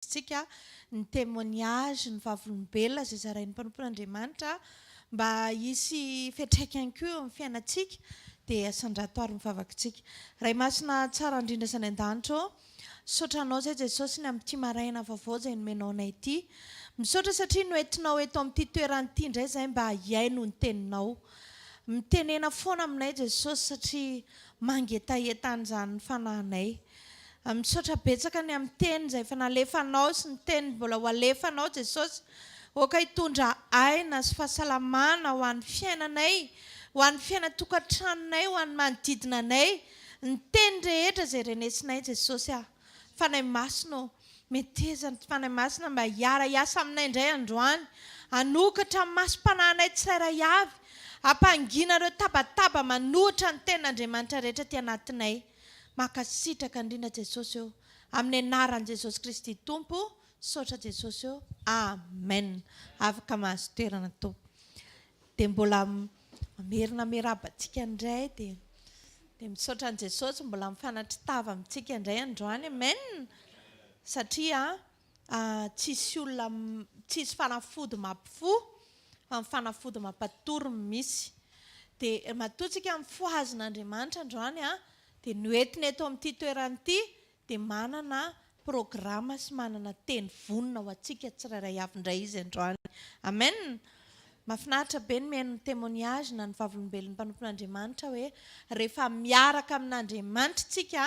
Tsika ny témoignage ny vavolombelona izay zarain'ny mpanompon'Andriamanitra mba hisy fiantraikany koa amin'ny fiainantsika dia asandrato ary mivavakantsika. Ray masina tsara indrindra izany an-danitra misotranao izay Jesosy ny amin'ity maraina vaovao izay nomenao anay ity. Misaotra satria noentinao eto amin'ity toeran'ity indray izay mba hiaino ny teninao. Mitenena foana aminay Jesosy satria mangetahetan'izany fanahinay. Misaotra betsaka ny amin'ny teny izay efa nalefanao sy ny teny mbola ho alefanao Jesosy. Oka hitondra aina sy fahasalamana ho an'ny fiainanay, ho an'ny fiainantokantranonay, ho an'ny manodidina anay. Ny teny rehetra izay renesinay Jesosy fanay masina metezana fanay masina mba hiara-hiasa aminay indray androany. Hanokatra masom-panahinay tsirairay avy. Hampangina ireo tabataba manohitra ny ten'Andriamanitra rehetra ty anatinay. Makasitraka indrindra Jesosy eo. Amin'ny anaran'i Jesosy Kristy Tompo, saotra Jesosy eo. Amen. Afaka mahazo toerana tompo. Dia mbola mamerina merabantsika indray dia misaotra an'i Jesosy mbola mifanatritava amintsika indray androany. Amen. Satria tsisy olona tsisy fanafody mampifo, fa ny fanafody mampatory misy. Dia matoantsika amin'ny foazon'Andriamanitra androany dia noentina eto amin'ity toeran'ity dia manana programa sy manana teny vonona ho antsika tsirairay avy indray izy androany. Amen. Mahafinaritra be ny mihaino ny témoignage na ny vavolombelon'ny mpanompon'Andriamanitra hoe rehefa miaraka amin'Andriamanitra tsika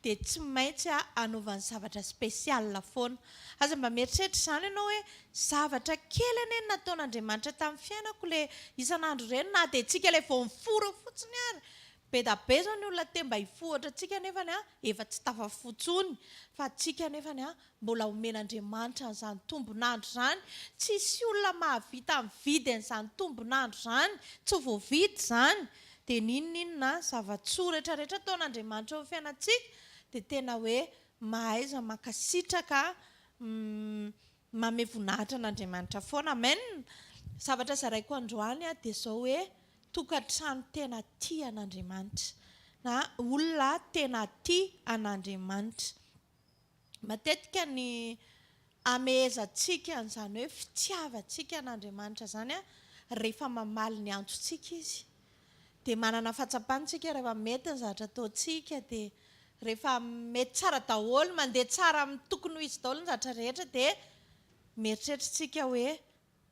dia tsy maintsy hanaovany zavatra spesiala foana. Aza mba mieritreritra izany ianao hoe zavatra kely anie nataon'Andriamanitra tamin'ny fiainako ilay isan'andro ireny na dia tsika ilay vao mifoha fotsiny ary. Be da be zao ny olona te mba hifohatra tsika nefany efa tsy tafafotsony fa tsika nefany mbola omen'Andriamanitra an'izany tombonandro izany. Tsisy olona mahavita mividy an'izany tombonandro izany, tsy voavidy izany. Dia ninona zavatsoa rehetrarehetra ataon'Andriamanitra eo fiainantsika dia tena hoe mahaiza makasitraka mamevonahitra an'Andriamanitra foana. Amen. Zavatra zaraiko androany dia izao hoe tokantrano tena tia an'Andriamanitra na olona tena tia an'Andriamanitra. Matetika ny amehezantsika an'izany hoe fitiavantsika an'Andriamanitra izany rehefa mamaly ny antsontsika izy. Dia manana fahatsapana rehefa mety ny zavatra ataontsika dia rehefa mety tsara daholo, mandeha tsara amin'ny tokony ho izy daholo ny zavatra rehetra dia mieritreritritsika hoe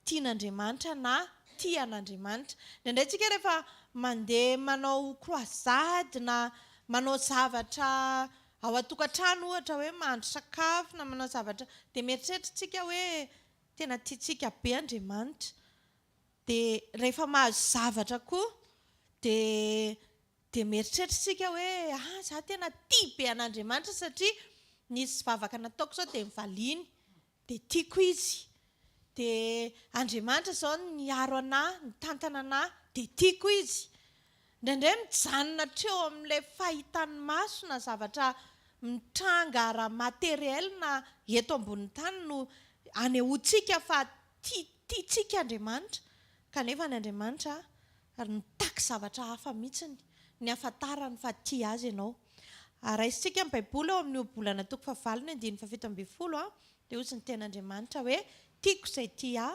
tian'Andriamanitra na tian'Andriamanitra. Indraindray tsika rehefa mandeha manao croisade na manao zavatra ao an-tokantrano ohatra hoe mahandro sakafo na manao zavatra dia mieritreritritsika hoe tena tiantsika be Andriamanitra. Dia rehefa mahazo zavatra koa dia mieritreritritsika hoe za tena tia be an'Andriamanitra satria nisy vavaka nataoko izao dia mivaliany dia tiako izy. Dia Andriamanitra izao niaro anahy, nitantana anahy dia tiako izy. Indraindray mijanona treo amin'ilay fahitany maso na zavatra mitranga ara-materiel na eto ambonin'ny tany no anehoantsika fa tiantsika Andriamanitra. Kanefa ny Andriamanitra ary nitaky zavatra hafa mihitsiny ny ahafantarany fa tia azy ianao. Raisintsika amin'ny Baiboly ao amin'ny obolana toko 7:17 dia hozy ny ten'Andriamanitra hoe tiako izay tia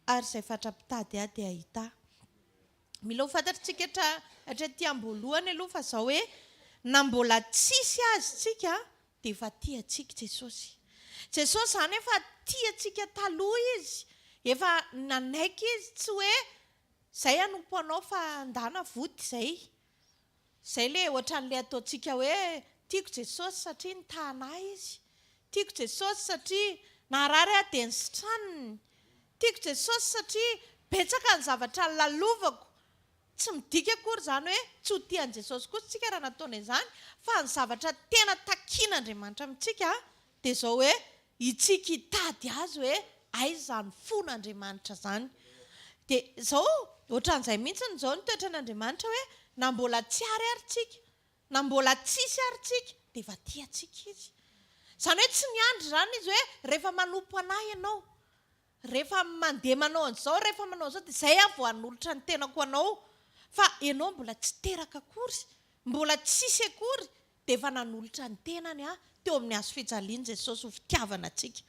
ary izay fatra-pitady dia ahita. Mila ho fantatritsika hatretỳ am-boalohany aloha fa izao hoe na mbola tsisy azy tsika dia efa tiantsika Jesosy. Jesosy izany efa tiantsika taloha izy. Efa nanaiky izy tsy hoe izay anompo anao fa andana vody izay. Izay ilay ohatran'ilay ataontsika hoe tiako Jesosy satria nitahanahy izy. Tiako Jesosy satria naharary dia nisitraniny. Tiako Jesosy satria betsaka ny zavatra lalovako. Tsy midika akory izany hoe tsy ho tian'i Jesosy kosa tsika raha nataony izany fa ny zavatra tena takian'Andriamanitra amintsika dia izao hoe itsika hitady azy hoe aiza izany fon'Andriamanitra izany. Dia izao ohatran'izay mihitsy izao ny toetran'Andriamanitra hoe na mbola tsy ary tsika na mbola tsisy ary tsika dia efa tiantsika izy. Izany hoe tsy miandry izany izy hoe rehefa manompo anahy ianao, rehefa mandeha manao an'izao, rehefa manao an'izao dia izay vao hanolotra ny tenako anao. Fa ianao mbola tsy teraka akory, mbola tsisy akory dia efa nanolotra ny tenany teo amin'ny hazo fijaliana Jesosy ho fitiavana antsika.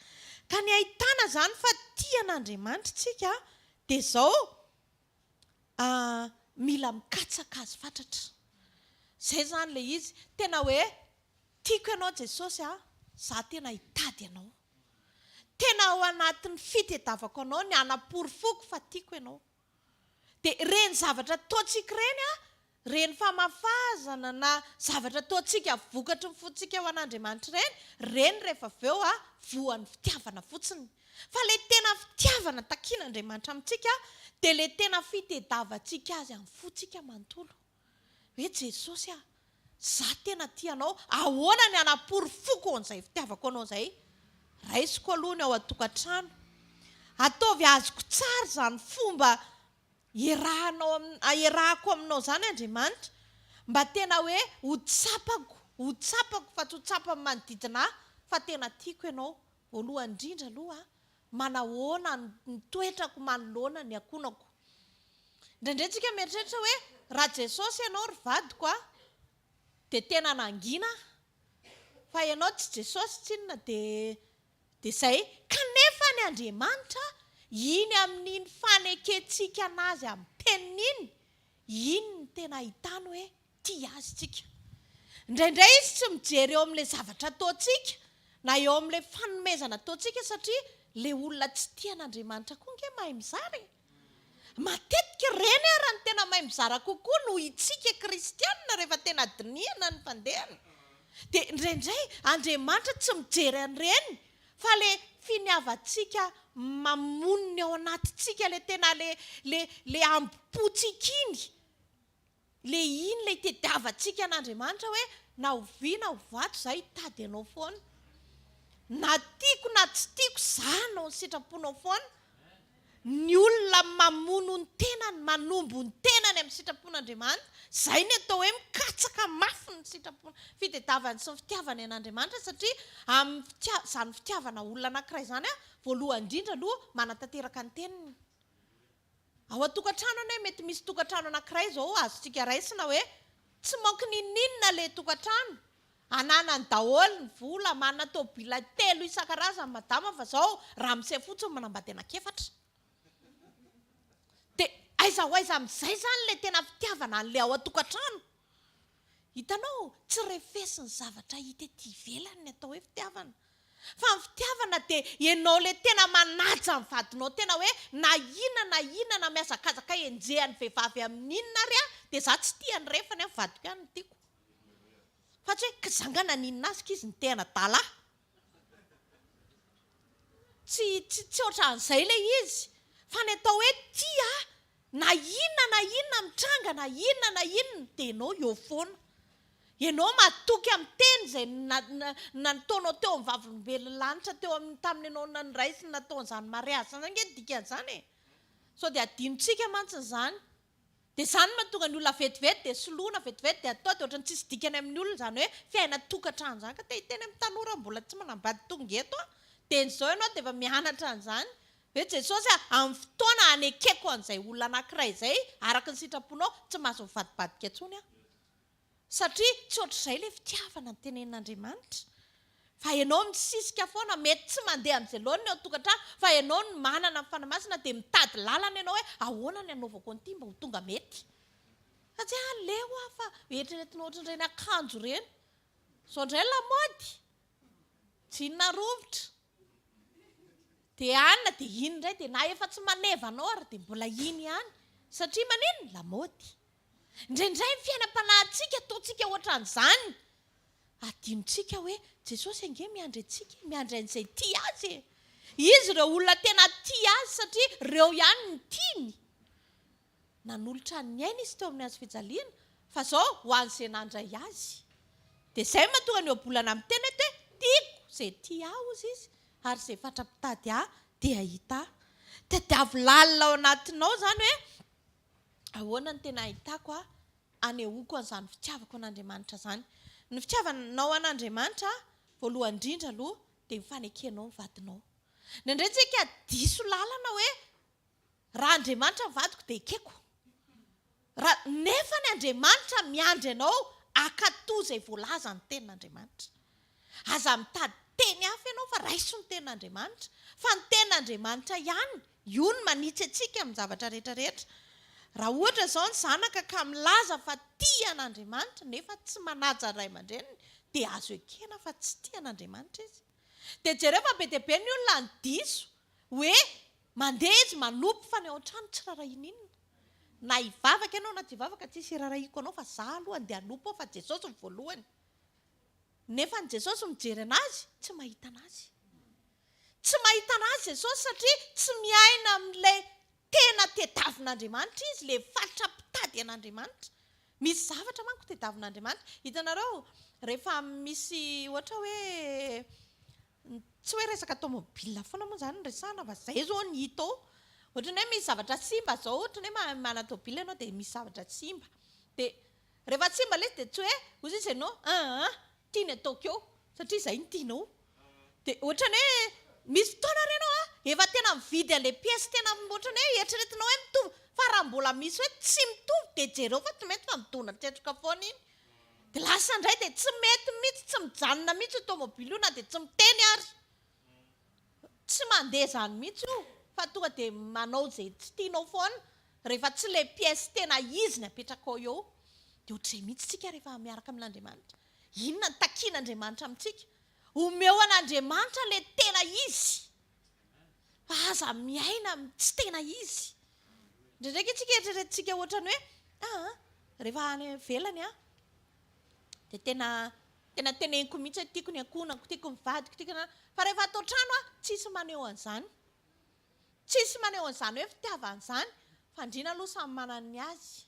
Ka ny ahitana zany fa tian'Andriamanitra tsika dia izao mila mikatsaka azy fatratra. Zay zany le izy tena hoe tiako ianao Jesosy za tena hitady ianao. Tena ao anatin'ny fitadiavako anao ny anaporofoniko fa tiako ianao. Dia reny zavatra ataontsika reny reny famafazana na zavatra ataontsika vokatry ny fotsika ao an'Andriamanitra reny rehefa avy eo voan'ny fitiavana fotsiny. Fa le tena fitiavana takian'Andriamanitra amintsika dia le tena fitadiavantsika azy amin'ny fotsika manontolo. Hoe Jesosy za tena tianao, ahoana ny anaporofoko an'izay fitiavako anao izay? Raisiko aloha ny ao an-tokantrano. Ataovy azoko tsara zany fomba iarahako aminao zany Andriamanitra, mba tena hoe ho tsapako fa tsy ho tsapany manodidina fa tena tiako ianao. Voalohany indrindra aloha manahoana ny toetrako manoloana ny akonako. Indraindray tsika mieritreritra hoe raha Jesosy ianao ry vadiko dia tena nangina, fa ianao tsy Jesosy tsinona dia izay. Kanefa ny Andriamanitra iny amin'iny fanekentsika anazy amin'ny teniny iny ny tena ahitany hoe tia azy tsika. Indraindray izy tsy mijery eo amin'ilay zavatra ataontsika na eo amin'ilay fanomezana ataontsika satria le olona tsy tian'Andriamanitra koa nge mahay mizara. Matetika reny raha ny tena mahay mizara kokoa noho itsika kristianina rehefa tena dinihana ny fandehana. Dia indraindray Andriamanitra tsy mijery an'ireny fa le finiavantsika mamoniny ao anatintsika le tena le ampotsika iny. Le iny le tadiavantsika an'Andriamanitra hoe na ho vy na ho vato za hitady anao foana. Na tiako na tsy tiako za no ny sitraponao foana. Ny olona mamono ny tenany, manombo ny tenany amin'ny sitrapon'Andriamanitra, izay ny atao hoe mikatsaka mafy ny fitadiavany sy ny fitiavany an'Andriamanitra satria izany fitiavana olona anankiray izany voalohany indrindra aloha manatanteraka ny teniny. Ao an-tokantrano mety misy tokantrano anankiray izao azontsika raisina hoe tsy manko ninina le tokantrano. Ananany daholo ny vola, manana tôbila 3 isan-karazany madama fa izao raha misy fotsiny manambady anankiefatra. Dia aiza ho aiza amin'izay zany le tena fitiavana an'ilay ao an-tokantrano. Hitanao tsy refesin'ny zavatra hita ety ivelany ny atao hoe fitiavana. Fa ny fitiavana dia ianao le tena manaja ny vadinao, tena hoe na inona miazakazaka enjehan'ny vehivavy amin'inona ary dia za tsy tiany refany vadiko ihany ny tiako. Fa tsy hoe kizangana ninona azy izy ny tena dala. Tsy ohatran'izay le izy. Fa ny atao hoe tia na inona mitranga na inona dia ianao eo foana. Ianao matoky amin'ny teny izay nataonao teo amin'ny vavolombelonlanitra teo tamin'ny ianao nanoraisy ny nataon'izany mariazy izany nge dikan'izany sao dia adinontsika mantsiny izany. Dia izany mahatonga ny olona vetivety dia soloina vetivety dia atao dia ohatrany tsisy dikany amin'ny olona izany hoe fiaina tokantrano izany. Ka teny amin'ny tanora mbola tsy manambady tonga eto dia n'izao ianao dia efa mianatra an'izany. Hoe Jesosy amin'ny fotoana anekeko an'izay olona anankiray izay araka ny sitraponao tsy mahazo mivadibadika intsony satria tsy ohatr'izay le fitiavana ny tenenin'Andriamanitra. Fa ianao misisika foana mety tsy mandeha amin'izay lohan'ny ao tokantrano fa ianao ny manana ny fanamasina dia mitady lalana ianao hoe ahoana ny anaovako an'ity mba ho tonga mety. Satria leo fa eritreretina ohatran'ireny akanjo ireny. Sao indray lamaody jeans rovitra. Dia anona dia iny indray dia na efa tsy manevanao ary dia mbola iny ihany satria maneno lamaody. Indraindray ny fiainam-panahintsika ataontsika ohatran'izany. Adinontsika hoe Jesosy ange miandry antsika, miandry an'izay tia azy. Izy ireo olona tena tia azy satria ireo ihany ny tiany. Nanolotra ny aina izy teo amin'ny hazo fijaliana fa izao ho an'izay nandray azy. Dia izay mahatonga ny ohabolana amin'ny tena hoe tiako izay tia aho izy ary izay fatra-pitady dia ahita. Tadiavo lalina ao anatinao zany hoe ahoana ny tena ahitako anehoako an'izany fitiavako an'Andriamanitra izany. Ny fitiavanao an'Andriamanitra voalohany indrindra aloha dia mifanekenao ny vadinao. Indraindray tsika diso lalana hoe raha Andriamanitra ny vadiko dia ekeko. Nefa ny Andriamanitra miandry anao akatoy izay voalaza ny tenin'Andriamanitra. aza mitady teny hafa ianao fa raiso ny ten'Andriamanitra. Fa ny ten'Andriamanitra ihany, io ny manitsy antsika amin'ny zavatra rehetrarehetra. Raha ohatra izao ny zanaka ka milaza fa tia an'Andriamanitra nefa tsy manaja ray aman-dreniny, dia azo ekena fa tsy tia an'Andriamanitra izy. Dia jereo be dia be ny olona ny diso hoe mandeha izy manopy fa ny ao an-trano tsy rarahin'inona. Na hivavaka ianao na tsy hivavaka tsisy irarahiko anao fa za aloha andeha hanopo fa Jesosy ny voalohany. Nefa ny Jesosy mijery anazy tsy mahita anazy. Tsy mahita anazy Jesosy satria tsy miaina amin'ilay tena tediavin'Andriamanitra izy, ilay fatra mpitady an'Andriamanitra. Misy zavatra manko tediavin'Andriamanitra. Hitanareo rehefa misy ohatra hoe tsy hoe resaka tomobila foana moa izany resahana fa izay izao ny hita ao. Ohatra ny hoe misy zavatra simba izao, ohatra ny hoe mana tomobila ianao dia misy zavatra simba. Dia rehefa simba ilay dia tsy hoe hozy izy ianao tiany ataoko eo satria izay ny tianao. Dia ohatra ny hoe misy fotoana ianao efa tena mividy an'ilay pièce tena ohatra ny hoe eritreretinao hoe mitovy, fa raha mbola misy hoe tsy mitovy dia jereo fa tsy mety fa midona tsetroka foana iny. Dia lasa indray dia tsy mety mihitsy, tsy mijanona mihitsy tomobila io na dia tsy miteny ary. Tsy mandeha izany mihitsy io fa tonga dia manao izay tsy tianao foana rehefa tsy ilay pièce tena izy ny apetraka ao eo. Dia ohatr'izay mihitsy tsika rehefa miaraka amin'Andriamanitra. Inona ny takian'Andriamanitra amintsika? Omeo an'Andriamanitra ilay tena izy. Fa aza miaina tsy tena izy. Ndraindraiky tsika eritreretintsika ohatra ny hoe rehefa any ivelany dia tena teneniko mihitsy hoe tiako ny ankonako, tiako ny vadiko, tiako fa rehefa atao trano tsisy maneho an'izany. Tsisy maneho an'izany hoe fitiavan'izany, fa andriana aloha samy manana ny azy.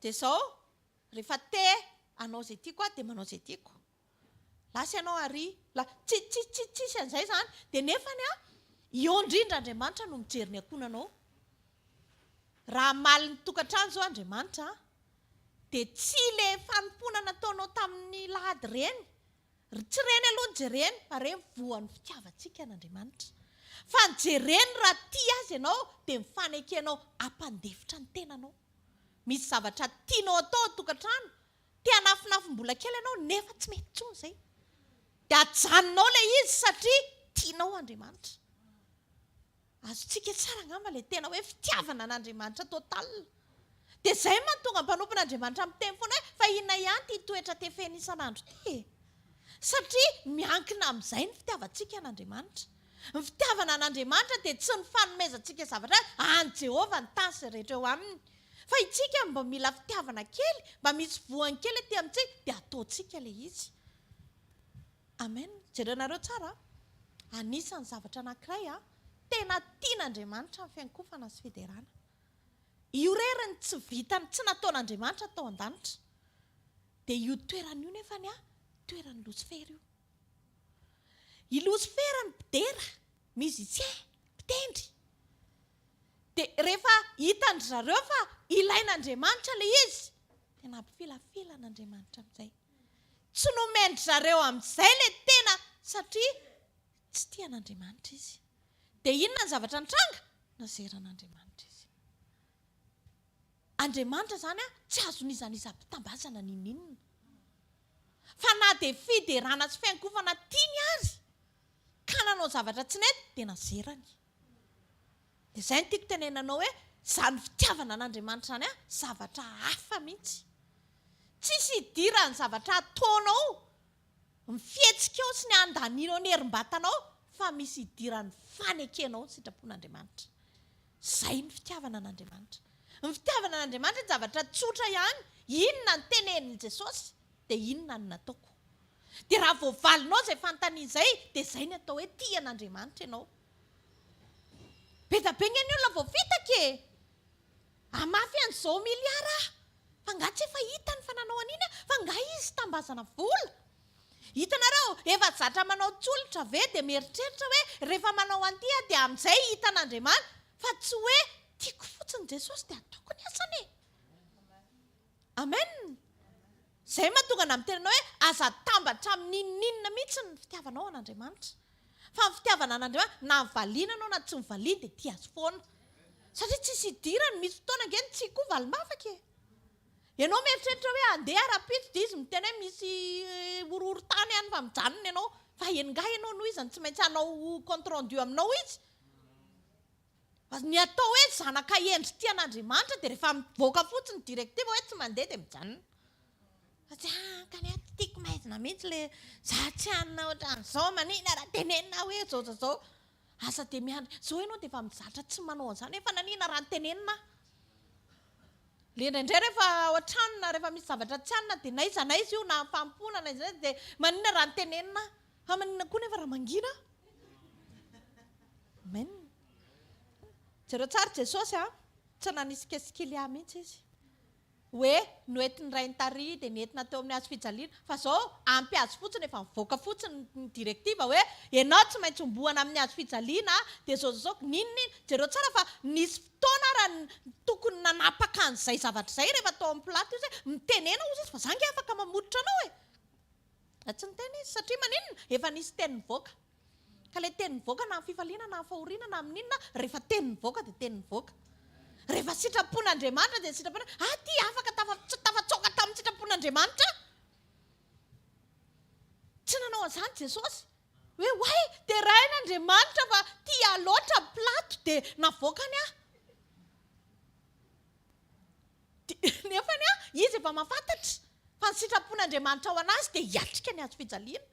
Dia izao rehefa anao izay tiako dia manao izay tiako. Lasa ianao ary tsisy an'izay izany dia nefany eo indrindra Andriamanitra no mijery ny ankonanao. Raha maly ny tokantrano izao Andriamanitra dia tsy ilay fanompona nataonao tamin'ny lahady ireny. Tsy ireny aloha ny jereny, fa ireny voan'ny fitiavantsika an'Andriamanitra. Fa ny jereny raha tia azy ianao dia mifanekenao hampandefitra ny tenanao. Misy zavatra tianao atao tokantrano, tia hanafinafim-bola kely ianao nefa tsy mety intsony izay. Dia ajanonao ilay izy satria tianao Andriamanitra. Azontsika tsara angamba ilay tena hoe fitiavana an'Andriamanitra total. Dia izay mahatonga mpanompon'Andriamanitra miteny foana hoe fa inona ihany ity toetra tefena isan'andro ity. Satria miankina amin'izay ny fitiavantsika an'Andriamanitra. Ny fitiavana an'Andriamanitra dia tsy ny fanomezantsika zavatra any Jehovah ny tany sy rehetra eo aminy. Fa itsika mba mila fitiavana kely, mba misy voany kely etỳ amintsika dia ataontsika ilay izy. Amen. Jerenareo tsara. Anisan'ny zavatra anankiray tena tian'Andriamanitra ny fiankofana sy fiderana. Io reriny tsy vitany, tsy nataon'Andriamanitra tao an-danitra. Dia io toerana io nefany toeran'ny Losifera io. I Losifera ny mpidera, misy mpitendry. Dia rehefa hitany zareo fa ilain'Andriamanitra ilay izy, tena ampifilafila an'Andriamanitra amin'izay. Tsy nomendry zareo amin'izay ilay tena satria tsy tian'Andriamanitra izy. Dia inona ny zavatra nitranga? Nazeran'Andriamanitra izy. Andriamanitra izany tsy azon'izan'izam-pitambazana ninninona. Fa na dia fiderana sy fiankofana tiany ary, ka nanao zavatra tsy nety dia nazerany. Dia izay no tiako tenenanao hoe izany fitiavana an'Andriamanitra izany zavatra hafa mihitsy. Tsisy hidirany zavatra ataonao, ny fihetsika sy ny andanianao, ny herim-batanao, fa misy hidirany fanekenao ny sitrapon'Andriamanitra. Izay ny fitiavana an'Andriamanitra. Ny fitiavana an'Andriamanitra ny zavatra tsotra ihany, inona ny tenenin'i Jesosy dia inona ny nataoko. Dia raha voavalinao izay fanontaniana izay, dia izay ny atao hoe tia an'Andriamanitra ianao. Be da be ny olona vao vitaka amafy an'izao miliara. Fa nga tsy efa hitany fa nanao an'iny, fa nga izy tambazana vola. Hitanareo, efa zatra manao tsolotra ve dia mieritreritra hoe rehefa manao an'ity dia amin'izay hitan'Andriamanitra, fa tsy hoe tiako fotsiny Jesosy dia ataoko ny asany. Amen. Izay mahatonga na mitenanao hoe aza tambatra amin'inona mihitsy ny fitiavanao an'Andriamanitra. Fa ny fitiavana an'Andriamanitra na mivalinanao na tsy mivaliana dia tia azy foana. Satria tsisy hidirany, misy fotoana angeny tsy koa valim-bavaka. Ianao mieritreritra hoe andeha rapitso dia izy miteny hoe misy orohorontany any fa mijanona ianao fa engahy ianao noho izany tsy maintsy hanao compte rendu aminao izy. Ny atao hoe zanaka endry tian'Andriamanitra dia rehefa mivoaka fotsiny direktiva hoe tsy mandeha dia mijanona. Kany tiako maizina mihitsy le za tsy anona ohatran'izao manina raha tenenina hoe zao. Asa dia miandry. Zao ianao dia efa mizatra tsy manao an'izany efa nanina raha tenenina. Le indraindray rehefa ohatranona rehefa misy zavatra tsy anona dia naiza io na fampona na izay dia manina raha tenenina. Fa manina koa nefa raha mangina. Amen. Jereo tsara Jesosy tsy nanisikesikely mihitsy izy. Hoe noentin'ny ray nytary dia nentina teo amin'ny hazo fijaliana fa zao ampy azy fotsiny efa mivoaka fotsiny ny direktiva hoe ianao tsy maintsy omboana amin'ny hazo fijaliana dia zao ninona jereo tsara fa nisy fotoana raha tokony nanapaka an'izay zavatra izay rehefa tao amin'ny plato izy mitenena ozy izy fa zange afaka mamodotra anao tsy niteny izy satria maninona efa nisy teny nivoaka ka le teny nivoaka na amin'ny fifaliana na amin'ny fahoriana na amin'ny inona rehefa teny nivoaka dia teny nivoaka. Rehefa sitrapon'Andriamanitra dia sitrapona ty afaka tafatsoka tamin'ny sitrapon'Andriamanitra. Tsy nanao an'izany Jesosy. Hoe hoay dia rain'Andriamanitra fa tia loatra plato dia navoakany nefany izy efa mahafantatra fa ny sitrapon'Andriamanitra ao anazy dia hiatrika ny hazo fijaliana.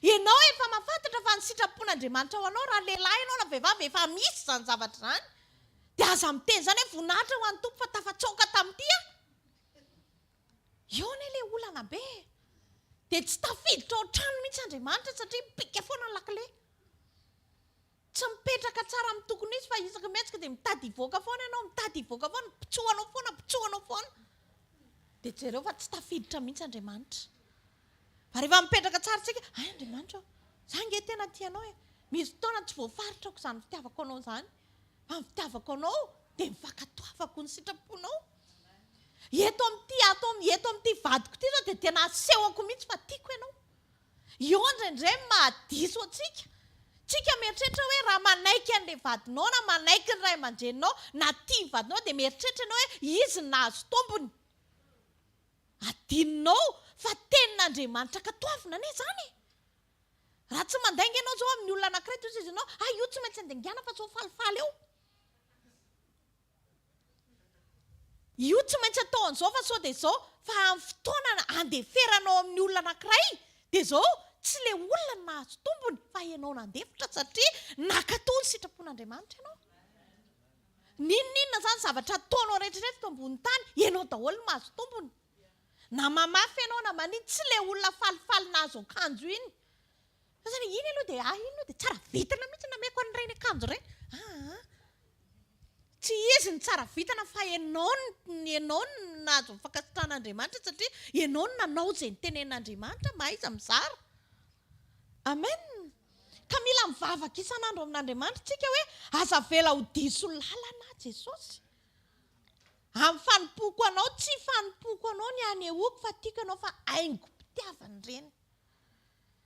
Ianao efa mahafantatra fa ny sitrapon'Andriamanitra ao anao raha lehilahy ianao na vehivavy efa misy izany zavatra izany. Dia aza miteny izany hoe voninahitra ho an'ny tompo fa tafatsoka tamin'ity eo anie ilay olana be. Dia tsy tafiditra ao trano mihitsy Andriamanitra satria mipika foana ny lakile. Tsy mipetraka tsara amin'ny tokony izy fa isaka mihetsika dia mitady hivoaka foana ianao, mitady hivoaka foana, pitsohanao foana. Dia jereo fa tsy tafiditra mihitsy Andriamanitra. Fa rehefa mipetraka tsara tsika, Andriamanitra, za nge tena tianao misy fotoana tsy voafaritra izany fitiavako anao izany. Fa ny fitiavako anao dia mifakatoavako ny sitraponao. Eto amin'ity vadiko ity zao dia tena asehoko mihitsy fa tiako ianao. Io indraindray mahadiso antsika. Tsika mieritreritra hoe raha manaiky an'ilay vadinao na manaiky ny ray aman-dreninao na tia vadinao dia mieritreritra ianao hoe izy nahazo tompony. Adininao fa tenin'Andriamanitra katoavina anie izany. Raha tsy mandainga ianao zao amin'ny olona anankiray toy izy ianao io tsy maintsy andingana fa zao falifaly eo. Io tsy maintsy atao an'izao fa sao dia izao fa amin'ny fotoana andeferanao amin'ny olona anankiray dia zao tsy le olona nahazo tombony fa ianao nandefitra satria nakatoa ny sitrapon'Andriamanitra ianao. Ninona izany zavatra ataonao rehetrarehetra eto ambony tany ianao daholo no mahazo tombony. Na mamafy ianao na maniny tsy le olona falifaly nahazo akanjo iny. Fa zany iny aloha dia tsara vitana mihitsy nameko an'ireny akanjo ireny. Tsy izy ny tsara vitana fa ianao no nahazo fankasitrahan'Andriamanitra satria ianao no nanao izay nitenen'Andriamanitra mahaiza mizara. Amen. Ka mila mivavaka isan'andro amin'Andriamanitra tsika hoe aza vela ho diso lalana Jesosy. Amin'ny fanimpoko anao tsy fanimpoko anao ny anehoako fa tiako ianao fa haingo mpitiavana ireny.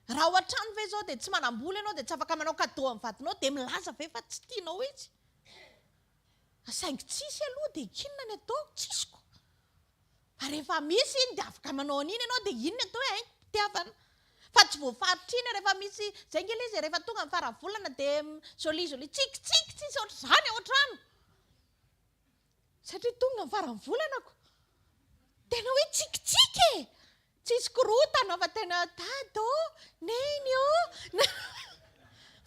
Raha ohatrany ve izao dia tsy manam-bola ianao dia tsy afaka manao cadeau amin'ny vadinao dia milaza ve fa tsy tianao izy. Saingy tsisy aloha dia kinona ny atao tsisiko. Fa rehefa misy iny dia afaka manao an'iny ianao dia iny ny atao hoe haingo mpitiavana. Fa tsy voafaritra iny rehefa misy izay nge ilay izy rehefa tonga amin'ny faran'ny volana dia joli tsikitsiky tsisy ohatr'izany ao an-trano. Satria tonga amin'ny faran'ny volanako. Tena hoe tsikitsiky tsisy korotana fa tena tado neny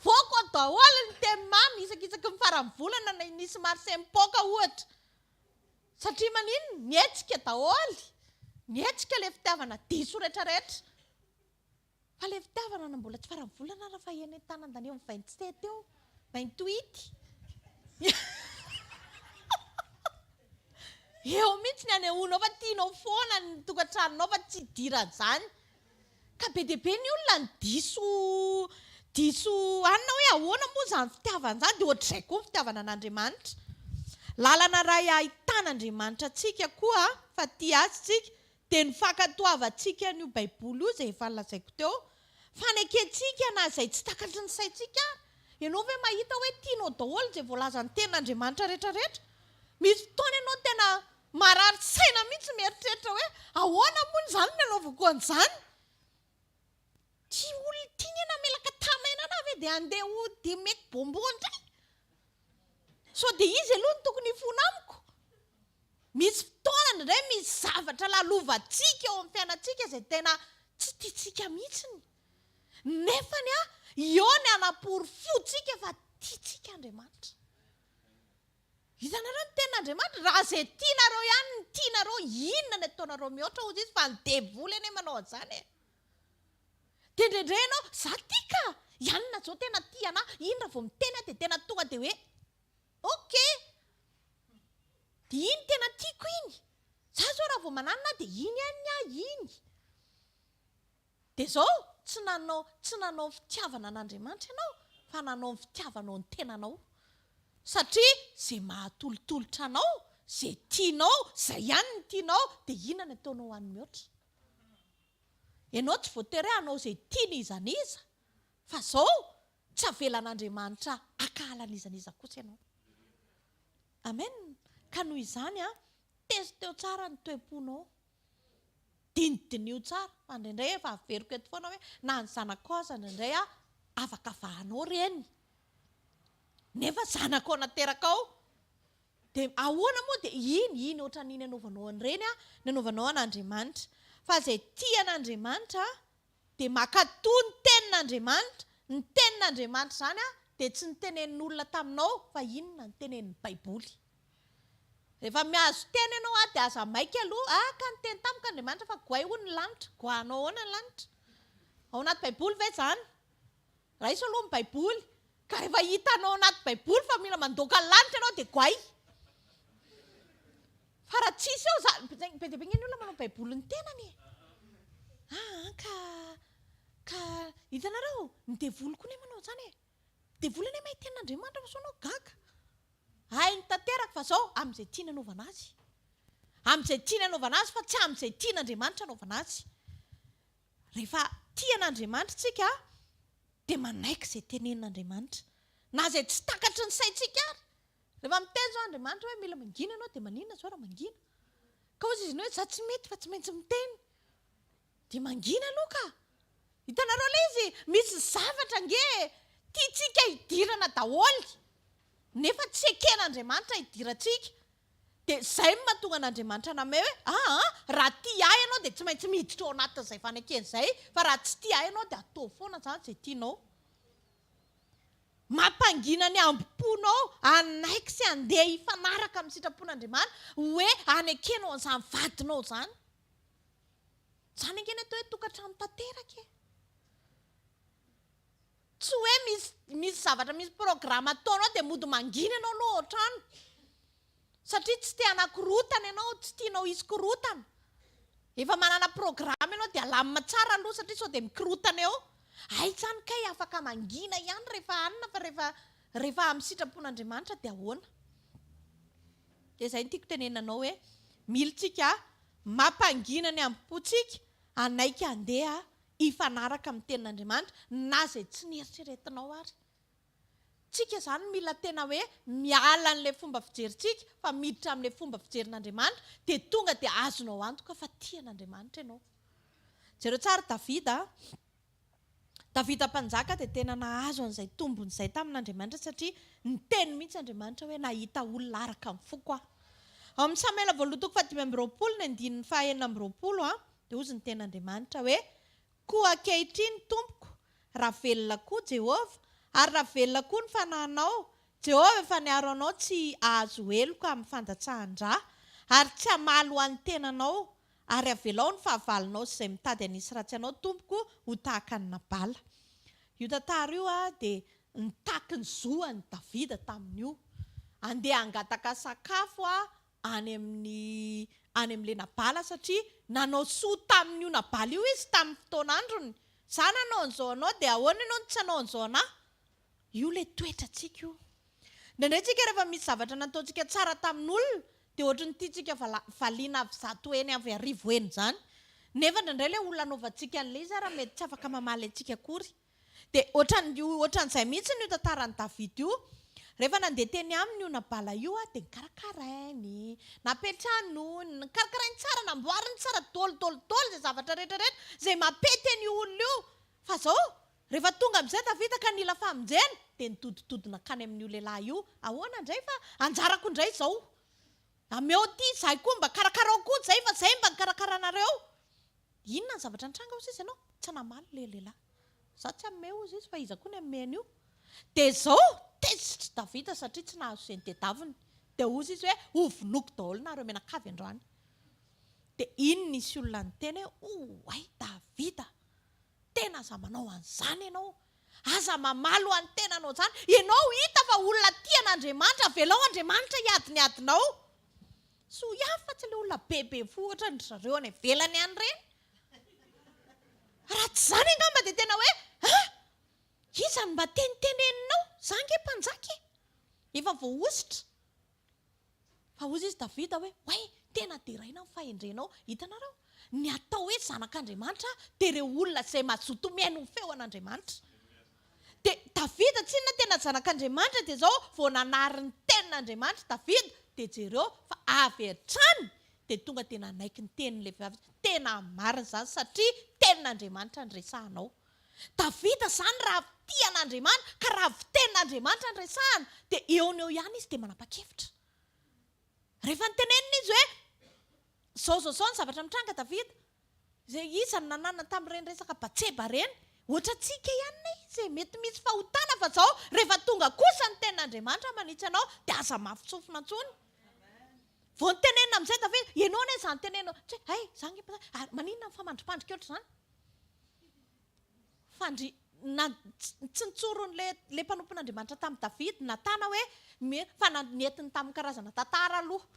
voko daholo ny teny mamy isakisaka ny faran'ny volana na nisy marsé mipoaka ohatra. Satria manino nietsika daholo. Nietsika ilay fitiavana diso rehetrarehetra. Fa ilay fitiavana na mbola tsy faran'ny volana raha fa eny an-tanàn-dany eo 27 eo 28. Eo mihitsy ny anehoanao fa tianao foana ny tokantranonao fa tsy idiran'izany. Ka be dia be ny olona ny diso anona hoe ahoana moa izany fitiavana izany dia ohatr'izay koa ny fitiavana an'Andriamanitra. Lalana iray ahitan'Andriamanitra antsika koa fa tia azy tsika dia ny fankatoavantsika n'io baiboly io izay efa nolazaiko teo. Fanekentsika na izay tsy takatry ny saintsika. Ianao ve mahita hoe tianao daholo izay voalazan'ny tenin'Andriamanitra rehetrarehetra? Misy fotoana ianao tena marary saina mihitsy mieritreritra hoe ahoana moa zany ny anaovako an'izany. Ty olona ty ena melaka tamaina ana ve dia andeha ho dia mety bombo indray. So dia izy aloha ny tokony hifona amiko. Misy fotoana indray misy zavatra lalovantsika eo amin'ny fiainantsika izay tena tsy tiantsika mihitsiny. Nefany eo ny anapory fotsika fa tiantsika Andriamanitra. Hitanareo ny ten'Andriamanitra raha izay tianareo ihany ny tianareo, inona ny ataonareo mihoatra hozy izy fa ny devoly anie manao an'izany e. Dia indraindray ianao za tika ianona zao tena tiana, iny raha vao miteny dia tena tonga dia hoe okay. Dia iny tena tiako iny. Za zao raha vao mananina dia iny ihany iny. Dia zao tsy nanao fitiavana an'Andriamanitra ianao, fa nanao fitiavanao ny tenanao. Satria izay mahatolotolotra anao, izay tianao, izay ihany ny tianao, dia inona ny ataonao any mihoatra. Ianao tsy voatery hanao izay tiany izaniza, fa zao tsy avelan'Andriamanitra akahalana izaniza kosa ianao. Amen. Ka noho izany teziteo tsara ny toe-ponao. Dinidinio tsara. Indraindray efa averiko eto foana hoe na ny zanako aza indraindray afaka vahanao reny. Nefa zanako nateraka ao. Dia ahoana moa dia iny ohatran'iny anaovanao an'ireny ny anaovanao an'Andriamanitra. Fa izay tian'Andriamanitra dia makatoy ny tenin'Andriamanitra. Ny tenin'Andriamanitra izany dia tsy ny tenenin'olona taminao fa inona ny tenenin'ny Baiboly. Rehefa mihazo tena ianao dia aza maika aloha ka ny teny tamiko Andriamanitra fa goay hono ny lanitra. Goanao ahoana ny lanitra? Ao anaty Baiboly ve izany? Raisy aloha ny Baiboly. Ka rehefa hitanao anaty Baiboly fa mila mandoaka ny lanitra ianao dia goay. Fa raha tsisy eo za be dia be ny olona manao Baiboly ny tenany. Ka hitanareo ny devoly koa manao izany e. Devoly anie mahay tenin'Andriamanitra fa sonao gaga. Hainy tanteraka fa zao amin'izay tiana anaovana azy. Amin'izay tiana anaovana azy fa tsy amin'izay tian'Andriamanitra anaovana azy. Rehefa tian'Andriamanitra tsika dia manaiky izay tenenin'Andriamanitra. Na izay tsy takatry ny saintsika ary. Rehefa miteny zao Andriamanitra hoe mila mangina ianao dia maninona zao raha mangina. Ka hozy izy hoe za tsy mety fa tsy maintsy miteny. Dia mangina aloha ka. Hitanareo ilay izy misy zavatra nge tiantsika hidirana daholo. Nefa tsy eken'Andriamanitra hidirantsika. Dia izay no mahatonga an'Andriamanitra namay hoe raha tia ahy ianao dia tsy maintsy miditra ao anatin'izay faneken'izay, fa raha tsy tia ahy ianao dia atao foana izany izay tianao. Mampangina ny amboponao anaiky sy andeha hifanaraka amin'ny sitrapon'Andriamanitra hoe anekenao an'izany vadinao izany. Izany angeny atao hoe tokantrano tanteraka e. Tsy hoe misy zavatra, misy programa ataonao dia mody mangina ianao aloha ao trano. Satria tsy tia anakorotana ianao, tsy tianao hisy korotana. Efa manana programa ianao dia alamina tsara aloha satria sao dia mikorotana eo. Ay izany kay afaka mangina ihany rehefa anona fa rehefa amin'ny sitrapon'Andriamanitra dia ahoana. Dia izay no tiako tenenanao hoe mila tsika mampangina ny ambopontsika anaiky andeha hifanaraka amin'ny tenin'Andriamanitra na izay tsy nieritreretinao ary. Tsika izany mila tena hoe miala an'ilay fomba fijerintsika fa miditra amin'ilay fomba fijerin'Andriamanitra dia tonga dia azonao antoka fa tian'Andriamanitra ianao. Jereo tsara Davida mpanjaka dia tena nahazo an'izay tombony izay tamin'Andriamanitra satria ny teny mihitsy Andriamanitra hoe nahita olona araka amin'ny foko aho. Ao amin'ny Samuela 2:20 dia hozy ny ten'Andriamanitra hoe koa ankehitriny tompoko raha velona koa Jehova ary raha velona koa ny fanahinao. Jehova efa niaro anao tsy ahazo heloka amin'ny fandatsahan-drà ary tsy hamaly ho an'ny tenanao ary avelao ny fahavalonao izay mitady hanisy ratsy anao tompoko ho tahaka ny Nabala. Io tantara io dia nitaky ny zoan'ny Davida tamin'io. Andeha hangataka sakafo any amin'ilay Nabala satria nanao soa tamin'io Nabala io izy tamin'ny fotoan'androny. Za nanao an'izao anao dia ahoana ianao no tsy hanao an'izao anahy? Io ilay toetratsika io. Indraindray tsika rehefa misy zavatra nataontsika tsara tamin'olona dia ohatran'ny tiantsika valiana avy zato eny avy arivo eny izany. Nefa indraindray ilay olona anaovantsika an'ilay izy raha mety tsy afaka mamaly antsika akory. Dia ohatran'izay mihitsy ny tantaran'i Davida io. rehefa nandeha teny aminy io na bala io dia karakarainy napetrano karakarainy tsara namboariny tsara dôlidôlidôly zay zavatra rehetrarehetra zay mampety any olona io fa zao rehefa tonga amin'izay tafita ka nila famonjena dia nitoditodina kany amin'io lehilahy io ahoana indray fa anjarako indray zao ameo ty zahay koa mba karakarao koa zay fa zay mba nikarakaranareo inona ny zavatra nitranga ozy izy ianao tsy namaly le lehilahy za tsy ameo ozy izy fa iza koa ny ameny io dia zao tezitra davita satria tsy nahazo izay nitedaviny dia ozy izy hoe ovonoko daholo nareo menakavy androany dia iny nisy olona ny tena hoe oay davita tena aza manao an'izany ianao aza mamalo an'ny tenanao zany ianao hita fa olona tian'Andriamanitra avelao Andriamanitra hiadiny adinao so iafa tsy le olona bebe fo ohatra ny zareo any velany any reny raha tsy zany angamba dia tena hoe izany mba teniteneninao zange mpanjaka efa voaositra fa ozy izy davida hoe oay tena diraina ny fahendrenao hitanareo ny atao hoe zanak'Andriamanitra dia ireo olona izay mazoto miaino ny feon'Andriamanitra dia davida tsy inona tena zanak'Andriamanitra dia zao vao nanary ny tenin'Andriamanitra davida dia jereo fa avy hatrany dia tonga dia nanaiky ny tenin'ilay vavy tena marina zany satria tenin'Andriamanitra ny resahanao davida zany raha tian'Andriamanitra ka raha vitenin'Andriamanitra ny resahana dia eoneo ihany izy dia manapa-kevitra rehefa nitenenina izy hoe zao ny zavatra mitranga davida zay izany nanana tamin'ireny resaka batseba reny ohatra tsika ihany izy mety misy fahotana fa zao rehefa tonga kosa ny tenin'Andriamanitra manitsy anao dia aza mafitsofina ntsony vao nitenenina amin'izay davida ianao ne zany tenenao hay zany maninona ny famandripandrika ohatra zany tsy nitsoron'le mpanompon'Andriamanitra tamin'ny davida natana hoe fa nentin'ny tamin'ny karazana tantara aloha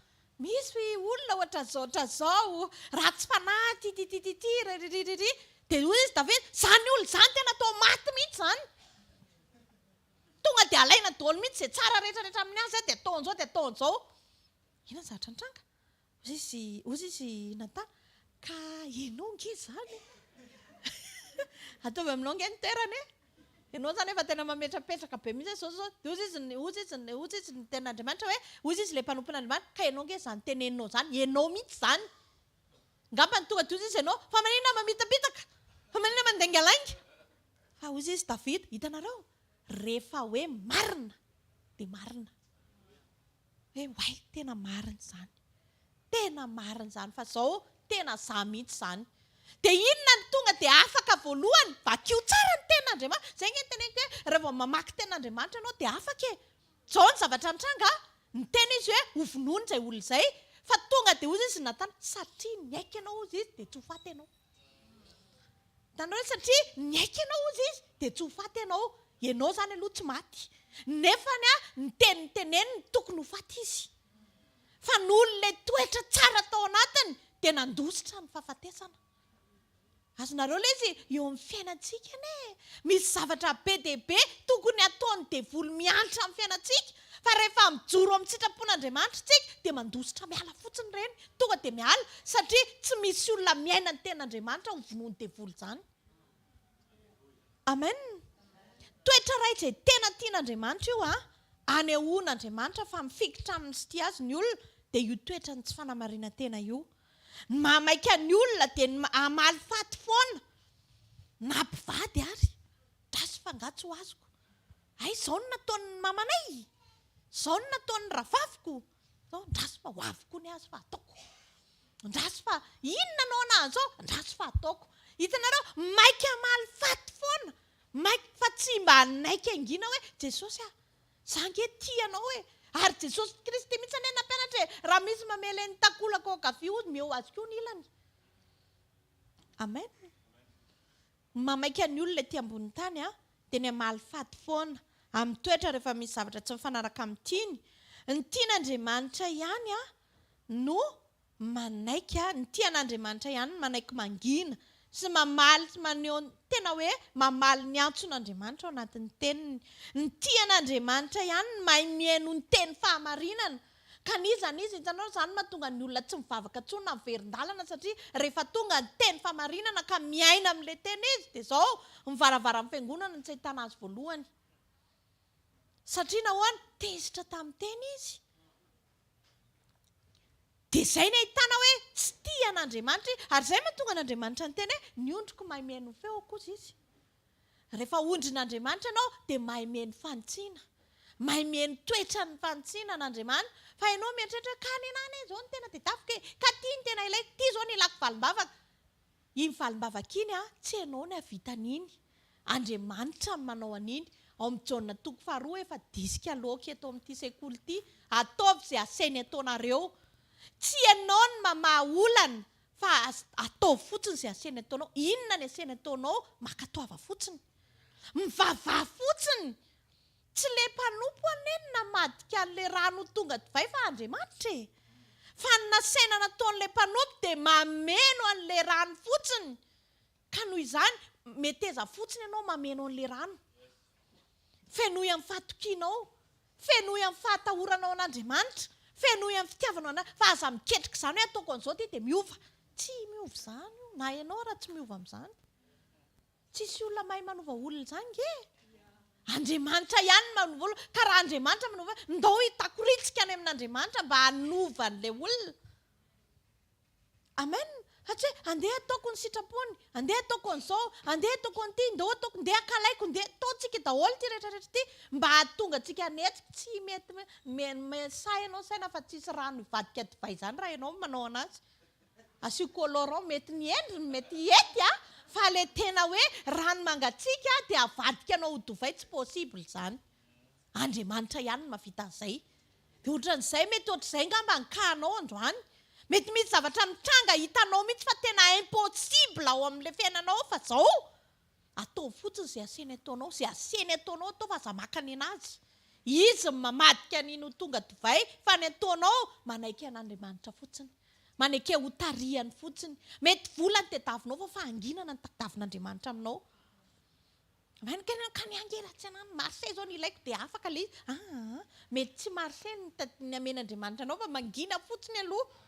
misy olona ohatra zao raha tsy fanahy titititity riririririri dia ozy izy davida zany olona zany tena atao maty mihitsy zany tonga dia alaina daholo mihitsy zay tsara rehetrarehetra amin'ny azy dia ataon'izao dia ataon'izao ina ny zavatra nitranga ozy izy natana ka ianao nge zany ataovy aminao nge ny terany ianao zany efa tena mametrapetraka be mihitsy zao ozy izy ny tenin'Andriamanitra hoe ozy izy le mpanompon'Andriamanitra ka ianao nge zany teneninao zany ianao mihitsy zany ngamba ny tonga dia ozy izy ianao fa maninona mamitapitaka fa maninona mandaingalainga fa ozy izy davida hitanareo rehefa hoe marina dia marina hoe oay tena marina zany fa zao tena za mihitsy zany dia inona ny tonga dia afaka voalohany vakio tsara ny tenin'Andriamanitra zay nge teneniko hoe rehefa mamaky tenin'Andriamanitra ianao dia afaka zao ny zavatra mitranga ny tena izy hoe hovonoany izay olona izay fa tonga dia ozy izy natana satria niaiky ianao ozy izy dia tsy ho faty ianao tanao hoe satria niaiky ianao ozy izy dia tsy ho faty ianao zany aloha tsy maty nefany ny teniteneny tokony ho faty izy fa n'olona toetra tsara tao anatiny dia nandositra ny fahafatesana azonareo le izy eo amin'ny fiainantsika misy zavatra be dia be tokony ataony devoly miantra amin'ny fiainantsika fa rehefa mijoro amin'ny sitrapon'Andriamanitra tsika dia mandositra miala fotsiny ireny tonga dia miala satria tsy misy olona miaina ny tenin'Andriamanitra ho vonoany devoly zany amen toetra ray izay tena tian'Andriamanitra io anehoan'Andriamanitra fa mifikitra aminy sy tia azy ny olona dia io toetra ny tsy fanamarina tena io ny mamaika ny olona dia amaly faty foana na mpivady ary drasy fangatso ho azoko ay izao no nataon'ny mamanay izao no nataon'ny ravaviko ndrasy fa ho avoko ny azy fa ataoko ndrasy fa inona anao anazy zao ndrasy fa ataoko hitanareo maika amaly faty foana maika fa tsy mba naiky angina hoe Jesosy zange tianao ary Jesosy Kristy mihitsy ane nampianatra raha misy mamela ny takolako kafe ozy meo azy koa ny ilany amen mamaika ny olona ty ambony tany dia ny amaly faty foana amin'ny toetra rehefa misy zavatra tsy mifanaraka amin'ny tiany ny tian'Andriamanitra ihany no manaika ny tian'Andriamanitra ihany manaiky mangina sy mamaly sy maneho tena hoe mamaly ny antson'Andriamanitra ao anatin'ny teniny ny tian'Andriamanitra ihany mahay mihaino ny teny fahamarinana ka nizany izy hitanao zany mahatonga ny olona tsy mivavaka tsony na miverin-dalana satria rehefa tonga ny teny fahamarinana ka miaina amin'ilay teny izy dia zao mivaravara amin'ny fiangonana ny tsy ahitana azy voalohany Satria nahoany tezitra tamin'ny teny izy. Dia izay ny ahitana hoe tsy tia an'Andriamanitra, ary izay mahatonga an'Andriamanitra ny teny hoe ny ondriko mahay mihaino feo kosa izy. Rehefa ondrin'Andriamanitra ianao dia mahay mihaino fantsiana, mahay mihaino toetra ny fantsiana an'Andriamanitra. Fa ianao mieritreritra ka ny anany izao ny tena dia tafika ka tia ny tena ilay tia izao ny ilako valimbavaka. Iny valimbavaka iny tsy ianao ny havitan'iny. Andriamanitra ny manao an'iny. Ao amin'ny Jaona 2 efa disika loka eto amin'ity sekoly ity, ataovy izay asainy ataonareo. Tsy ianao ny mamaha olana fa ataovy fotsiny izay asainy ataonao. Inona ny asainy ataonao? Mankatoava fotsiny. Mivavaha fotsiny. Tsy le mpanompo aneny namadika an'ilay rano tonga divay fa Andriamanitra e. Fa ny nasaina nataon'ilay mpanompo dia mameno an'ilay rano fotsiny. Ka noho izany meteza fotsiny ianao mameno an'ilay rano. Fenoy amin'ny fahatokianao, fenoy amin'ny fahatahoranao an'Andriamanitra, fenoy amin'ny fitiavanao an'Andriamanitra. Fa aza miketrika izany hoe ataoko an'izao dia miova. Tsy miova izany io. Na ianao raha tsy miova amin'izany. Tsisy olona mahay manova olona izany nge. Andriamanitra ihany manova olona. Ka raha Andriamanitra manova, ndao hitakoritsika any amin'Andriamanitra mba hanova an'ilay olona. Amen. Satria andeha ataoko ny sitrapony, andeha ataoko an'izao, andeha ataoko an'ity, andeha akalaiko, andeha ataontsika daholo ity rehetrarehetra ity mba hahatonga antsika hanetsika. Tsy mety say ianao saina fa tsisy rano hivadika divay izany raha ianao manao anazy. Asio colorant mety ny endriny, mety hety fa le tena hoe rano mangatsiaka dia havadika anao ho divay tsy possible izany. Andriamanitra ihany mahavita an'izay. Dia ohatran'izay mety ohatr'izay ngamba ny kahanao androany. Mety misy zavatra mitranga hitanao mihitsy fa tena impossible ao amin'ilay fiainanao fa izao. Atao fotsiny izay asainy ataonao, izay asainy ataonao atao fa aza maka ny anazy. Izy mamadika an'iny ho tonga divay fa ny ataonao manaiky an'Andriamanitra fotsiny. Manaiky ho tarihany fotsiny. Mety volany tadiavinao fa anginana ny tadiavin'Andriamanitra aminao. Ka ny angeratsy anany, marsay izao ny ilaiko dia afaka ilay izy. Mety tsy marsay ny amen'Andriamanitra anao fa mangina fotsiny aloha.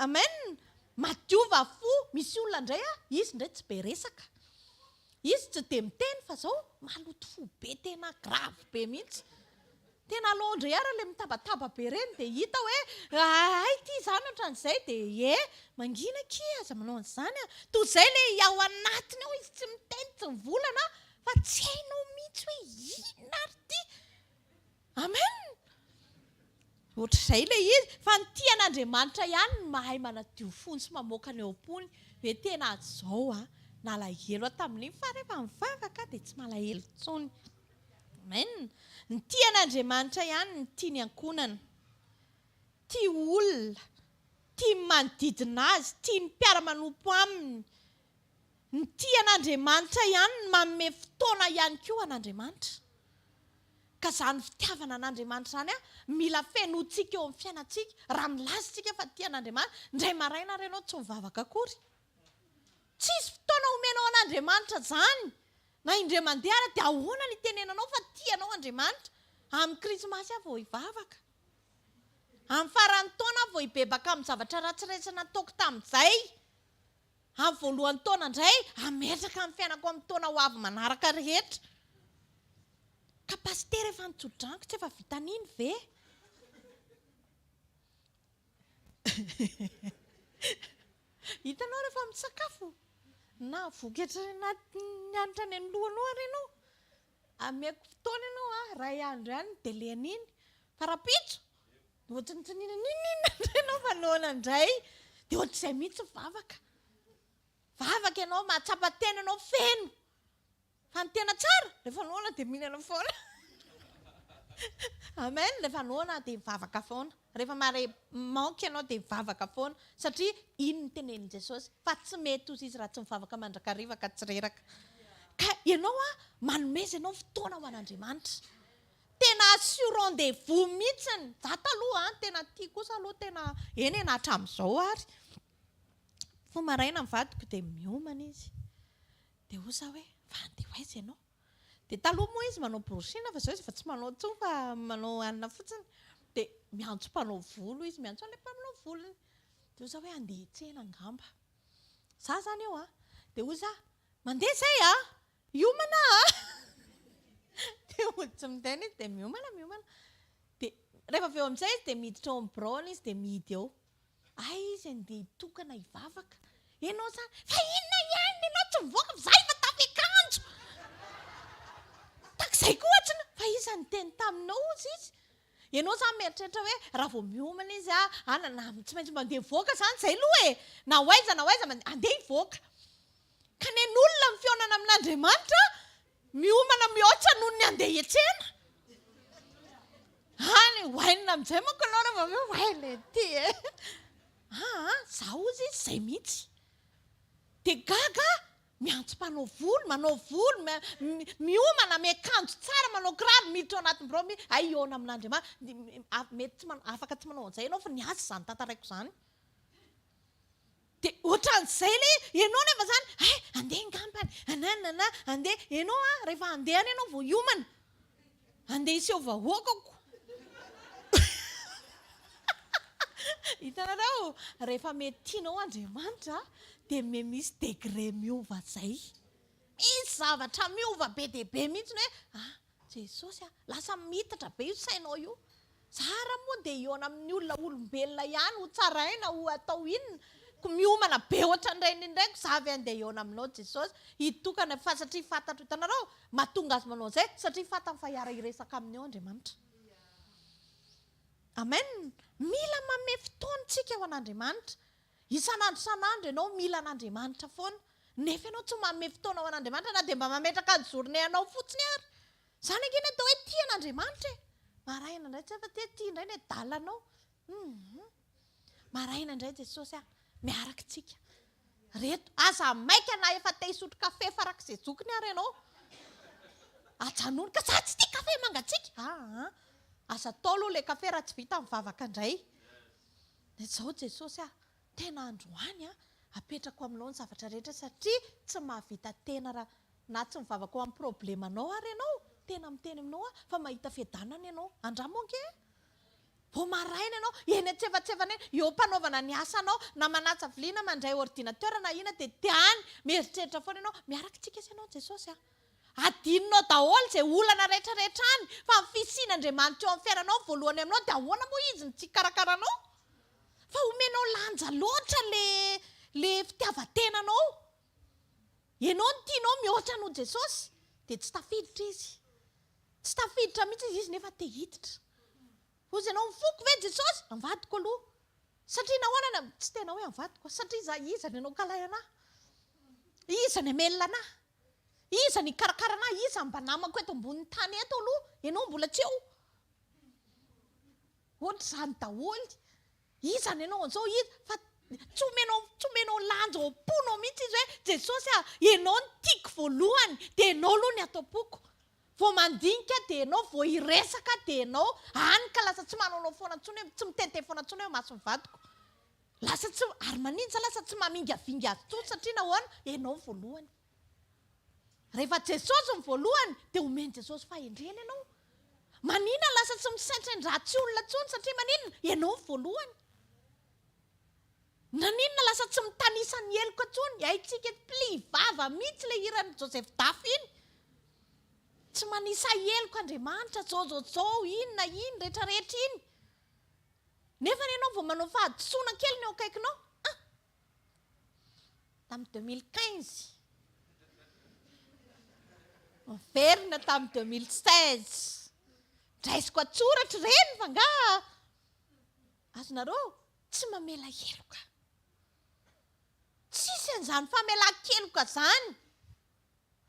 Amen. Madiova fo. Misy olona indray izy indray tsy be resaka. Izy tsy dia miteny fa izao maloto fo be tena grave be mihitsy. Tena Londra ara ilay mitabataba be reny dia hita hoe ity izany ohatran'izay dia mangina aza manao an'izany. Toy izay ilay ao anatiny ao izy tsy miteny tsy mivolana fa tsy hainao mihitsy hoe inona ary ity. Amen. Ohatr'izay ilay izy fa ny tia an'Andriamanitra ihany mahay manadio fony sy mamoaka ny ao am-pony. Hoe tena izao nalahelo tamin'iny fa rehefa mivavaka dia tsy malahelo intsony. Amen. Ny tia an'Andriamanitra ihany ny tia ny ankonana. Tia olona, tia manodidina azy, tia ny mpiara-manompo aminy. Ny tia an'Andriamanitra ihany ny manome fotoana ihany koa an'Andriamanitra. Ka izany fitiavana an'Andriamanitra izany mila fenotsika eo amin'ny fiainantsika. Raha milasitsika fa tia an'Andriamanitra, indray maraina ianao tsy mivavaka akory. Tsisy fotoana omenao an'Andriamanitra izany. Na indray mandeha ary dia ahoana ny tenenanao fa tianao Andriamanitra. Amin'ny krismasy vao hivavaka. Amin'ny faran'ny taona vao hibebaka amin'ny zavatra ratsiratsy nataoko tamin'izay. Amin'ny voalohany taona indray ametraka amin'ny fiainako amin'ny taona ho avy manaraka rehetra. Ka pasitera efa nitsodranko tsy efa vitan'iny ve? Hitanao rehefa misakafo. Na vokatra nianatra ny lohanao ary ianao. Ameko fotoana ianao ray andro ihany dia lehan'iny. Farapitso. Ohatrany tsy ninona ianao fa noana indray. Dia ohatr'izay mihitsy vavaka. Vavaka ianao mahatsapa tena ianao feno. Fa ny tena tsara rehefa noana dia mihinana foana. Amen. Rehefa noana dia mivavaka foana. Rehefa manka ianao dia mivavaka foana. Satria iny ny tenenin Jesosy fa tsy mety hozy izy raha tsy mivavaka mandrakariva ka tsy reraka. Ka ianao manomeza ianao fotoana ho an'Andriamanitra. Tena assurant rendez-vous mihitsiny. Za taloha tena tia kosa aloha tena eny hatramin'izao ary. Fo maraina mivadiko dia miomana izy. Dia hoza hoe fa andeha ho aiza ianao? Dia taloha moa izy manao brosina fa izao izy fa tsy manao intsony fa manao hanina fotsiny. Dia miantso mpanao volo izy, miantso an'ilay mpanao volony. Dia hoza hoe andeha hiantsena angamba. Za zany eo dia hoza mandeha izay iomana Tsy miteny izy dia miomana. Dia rehefa avy eo amin'izay izy dia miditra ao amin'ny braona izy dia mihidy eo. Izy andeha hitokana hivavaka. Ianao zany, fa inona ihany ianao tsy mivoaka fa zaho efa tafy-akanjo. Takizay koa ohatriny, fa iza niteny taminao izy. Ianao zany mieritreritra hoe raha vao miomana izy na tsy maintsy mandeha hivoaka zany izay aloha e. Na hoaiza andeha hivoaka. Ka nen'olona ny fionana amin'Andriamanitra miomana mihoatra noho ny andeha hiantsena. Hoainina amin'izay manko ianao rehefa avy eo hoailay ty e. Zaho izy izay mihitsy. Dia gaga miantso manao volo, miomana miakanjo tsara, manao kiraro, miditra ao anatin'ny birao, iona amin'Andriamanitra. Mety afaka tsy manao an'izay ianao fa ny azy izany tantaraiko izany. Dia ohatran'izay ilay ianao nefa zany, andeha ngambany, andeha, ianao rehefa andehana ianao vao hiomana. Andeha hiseho vahoakako. Hitanareo, rehefa mety tianao Andriamanitra dia misy degré miova zay. Misy zavatra miova be dia be mihitsy hoe Jesosy lasa mitatra be io sainao io. Tsara moa dia iona amin'ny olona olombelona ihany ho tsaraina ho atao inona. Miomana be ohatran'ireny indraiky zavy andeha iona aminao Jesosy. Hitokana fa satria fantatro. Hitanareo, mahatonga azy manao an'izay satria fantany fa hiara hiresaka aminy ao Andriamanitra. Amen. Mila manome fotoantsika ho an'Andriamanitra. Isan'andro ianao mila an'Andriamanitra foana. Nefa ianao tsy manome fotoana ho an'Andriamanitra na dia mba mametraka ny journée anao fotsiny ary. Izany angina atao hoe tia an'Andriamanitra e. Maraina indray tsy efa tia indray ny dalanao. Maraina indray Jesosy miaraka tsika. Reto aza maika na efa te hisotro kafe farak'izay zokiny ary ianao. Ajanony ka za tsy tia kafe mangatsiaka. Asa atao aloha ilay kafe raha tsy vita mivavaka indray. Izao Jesosy tena androany apetrako aminao ny zavatra rehetra satria tsy mahavita tena raha na tsy mivavaka amin'ny problemanao ary ianao. Tena miteny aminao fa mahita fiadanana ianao. Andramonge vao maraina ianao eny antsefatsefana eny eo mpanaovana ny asanao na manatsa vilia na mandray ordinateur na ina dia tiany mieritreritra foana ianao miaraka tsika ianao Jesosy adinonao daholo izay olana rehetrarehetra any fa ny fisian'Andriamanitra eo amin'ny fiainanao voalohany aminao dia ahoana moa izy ny tsy karakaranao fa omenao lanja loatra le fitiavan-tenanao. Ianao ny tianao mihoatra noho Jesosy dia tsy tafiditra izy. Tsy tafiditra mihitsy izy nefa te hiditra. Hozy ianao mifoko ve Jesosy? Amvadiko aloha. Satria nahoana tsy tena hoe amvadiko satria iza ny ianao kalay anahy. Iza ny amelona anahy. Iza ny karakara anahy. Iza mba namako eto ambonin'ny tany eto aloha. Ianao mbola tsy eo. Ohatr'izany daholo. Iza ny ianao an'izao fa tsy omenao lanja ao am-ponao mihitsy izy hoe Jesosy ianao ny tiako voalohany dia ianao aloha ny atao-poko. Vao mandinika dia ianao vao hiresaka dia ianao ka lasa tsy manao foana intsony hoe tsy mitete foana intsony hoe maso mivadiko. Lasa tsy ary maninja lasa tsy mamingavinga azy intsony satria nahoana ianao voalohany. Rehefa Jesosy ny voalohany dia omeny Jesosy fahendrena ianao. Manina lasa tsy misaintraindra tsy olona intsony satria manina ianao voalohany. Naninona lasa tsy mitanisa ny heloko intsony. Haitsika pli vava mihitsy ilay hiran'ny Joseph Dafy iny. Tsy manisa heloko Andriamanitra zao inona rehetrarehetra iny. Nefa ianao vao manao fahadisoana kely ny eo akaikinao. Tamin'ny 2015. Miverina tamin'ny 2016. Draisiko atsoratra ireny fa nga. Azonareo tsy mamela heloka. Tsisy an'izany famelan-keloka izany.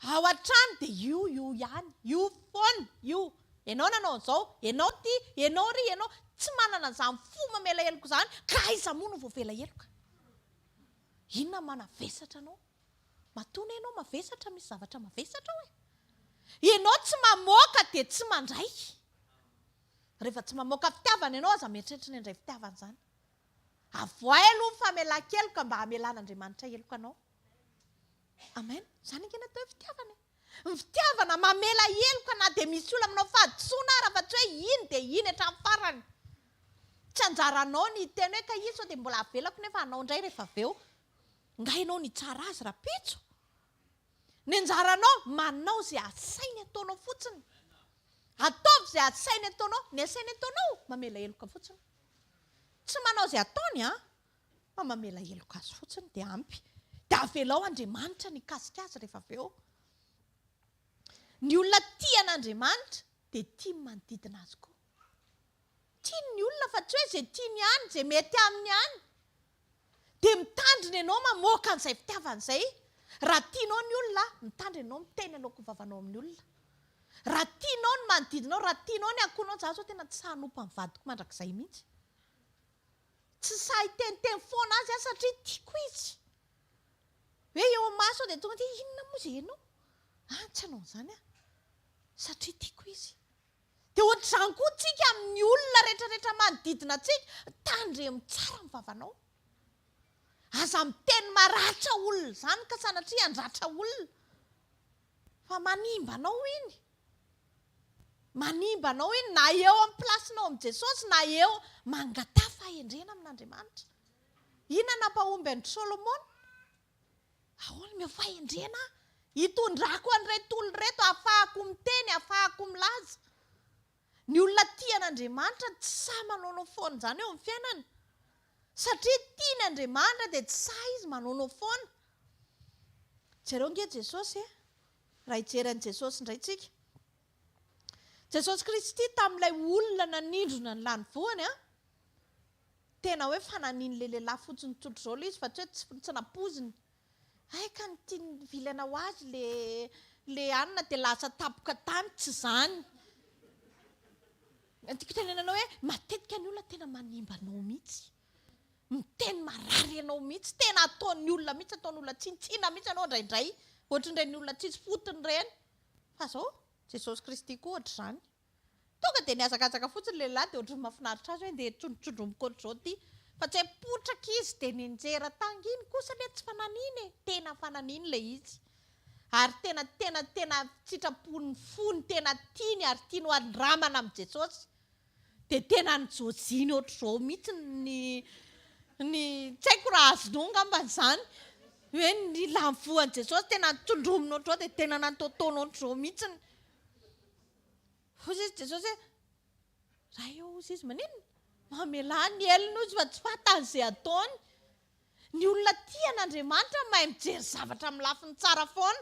Ao an-trano dia io ihany. Io foana. Io. Ianao nanao an'izao. Ianao ty. Ianao ry. Ianao. Tsy manana an'izany fo mamela heloka izany. Ka aiza moa no voavela heloka. Inona manavesatra anao? Matoana ianao mavesatra misy zavatra mavesatra hoe. Ianao tsy mamoaka dia tsy mandray. Rehefa tsy mamoaka fitiavana ianao aza mieritreritra ny andray fitiavana izany. Avoay aloha ny famelan-keloka mba hamelan'Andriamanitra heloka anao. Amen. Izany angena atao hoe fitiavana. Ny fitiavana mamela heloka na dia misy olona aminao fahadisoana ary fa tsy hoe iny dia iny hatramin'ny farany. Tsy anjaranao ny teny hoe ka izy sao dia mbola avelako nefa anao indray rehefa avy eo. Nga ianao ny tsara azy rapitso. Ny anjaranao manao izay asainy ataonao fotsiny. ataovy izay asainy ataonao, ny asainy ataonao mamela heloka fotsiny. Tsy manao izay ataony fa mamela heloka azy fotsiny dia ampy. Dia avelao Andriamanitra ny kasika azy rehefa avy eo. Ny olona tian'Andriamanitra dia tia manodidina azy koa. Tiany ny olona fa tsy hoe izay tiany ihany, izay mety aminy ihany. Dia mitandrina ianao mamoaka an'izay fitiavana izay. Raha tianao ny olona, mitandrina ianao miteny aloha kovavanao amin'ny olona. Raha tianao ny manodidinao, raha tianao ny akonao, zaho zao tena tsy sahanompa ny vadiko mandrakizay mihitsy. Tsy sahy teniteny foana azy satria tiako izy. Hoe eo maso dia tonga dia inona moa izay ianao? Tsy hanao an'izany satria tiako izy. Dia ohatr'izany koa tsika amin'ny olona rehetrarehetra manodidina antsika, tandremo tsara ny vavanao. Aza miteny maratra olona izany ka sanatria handratra olona. Fa manimba anao iny. Manimba anao iny na eo amin'ny plasinao amin'i Jesosy na eo mangatà fahendrena amin'Andriamanitra. Inona nampahomby an'i Solomona? Ahoana meo fahendrena? Hitondrako an'ireto olona reto, ahafahako miteny, ahafahako milaza. Ny olona tian'Andriamanitra tsy sahy manaonao foana izany eo amin'ny fiainany. Satria tiany Andriamanitra dia tsy sahy izy manaonao foana. Jereo nge Jesosy raha hijery an'i Jesosy indray tsika. Jesosy Kristy tamin'ilay olona nanindrona ny lany voany tena hoe fananiany le lehilahy fotsiny tsotro izao ilay izy fa tsy hoe tsy napoziny. Ka ny tiany vilana ho azy le anina dia lasa tapoka tany tsy izany. Tiako tenenanao hoe matetika ny olona tena manimba anao mihitsy. Miteny marary anao mihitsy. Tena ataon'ny olona mihitsy, ataon'ny olona tsintsina mihitsy anao indraindray. Ohatr'indray ny olona tsisy fotony ireny. Fa izao, Jesosy Kristy koa ohatr'izany. Tonga dia niazakazaka fotsiny lehilahy dia ohatr'ny mahafinaritra azy hoe andeha tsondrotsondromboka ohatr'izao ity. Fa tsy hoe potraka izy dia ninjera tanga iny kosa ilay tsy fananiny. Tena fananiny ilay izy. Ary tena sitrapony fony, tena tiany ary tiany ho andramana amin'i Jesosy. Dia tena nijojiny ohatr'izao mihitsy ny tsy haiko raha azonao ngamba izany. Hoe ny lany voan'i Jesosy tena tsondromina ohatr'izao dia tena nantotoana ohatr'izao mihitsy. Hoy izy Jesosy hoe raha eo hozy izy maninona? Mamela ny elona izy fa tsy fantany izay ataony. Ny olona tian'Andriamanitra mahay mijery zavatra amin'ny lafiny tsara foana.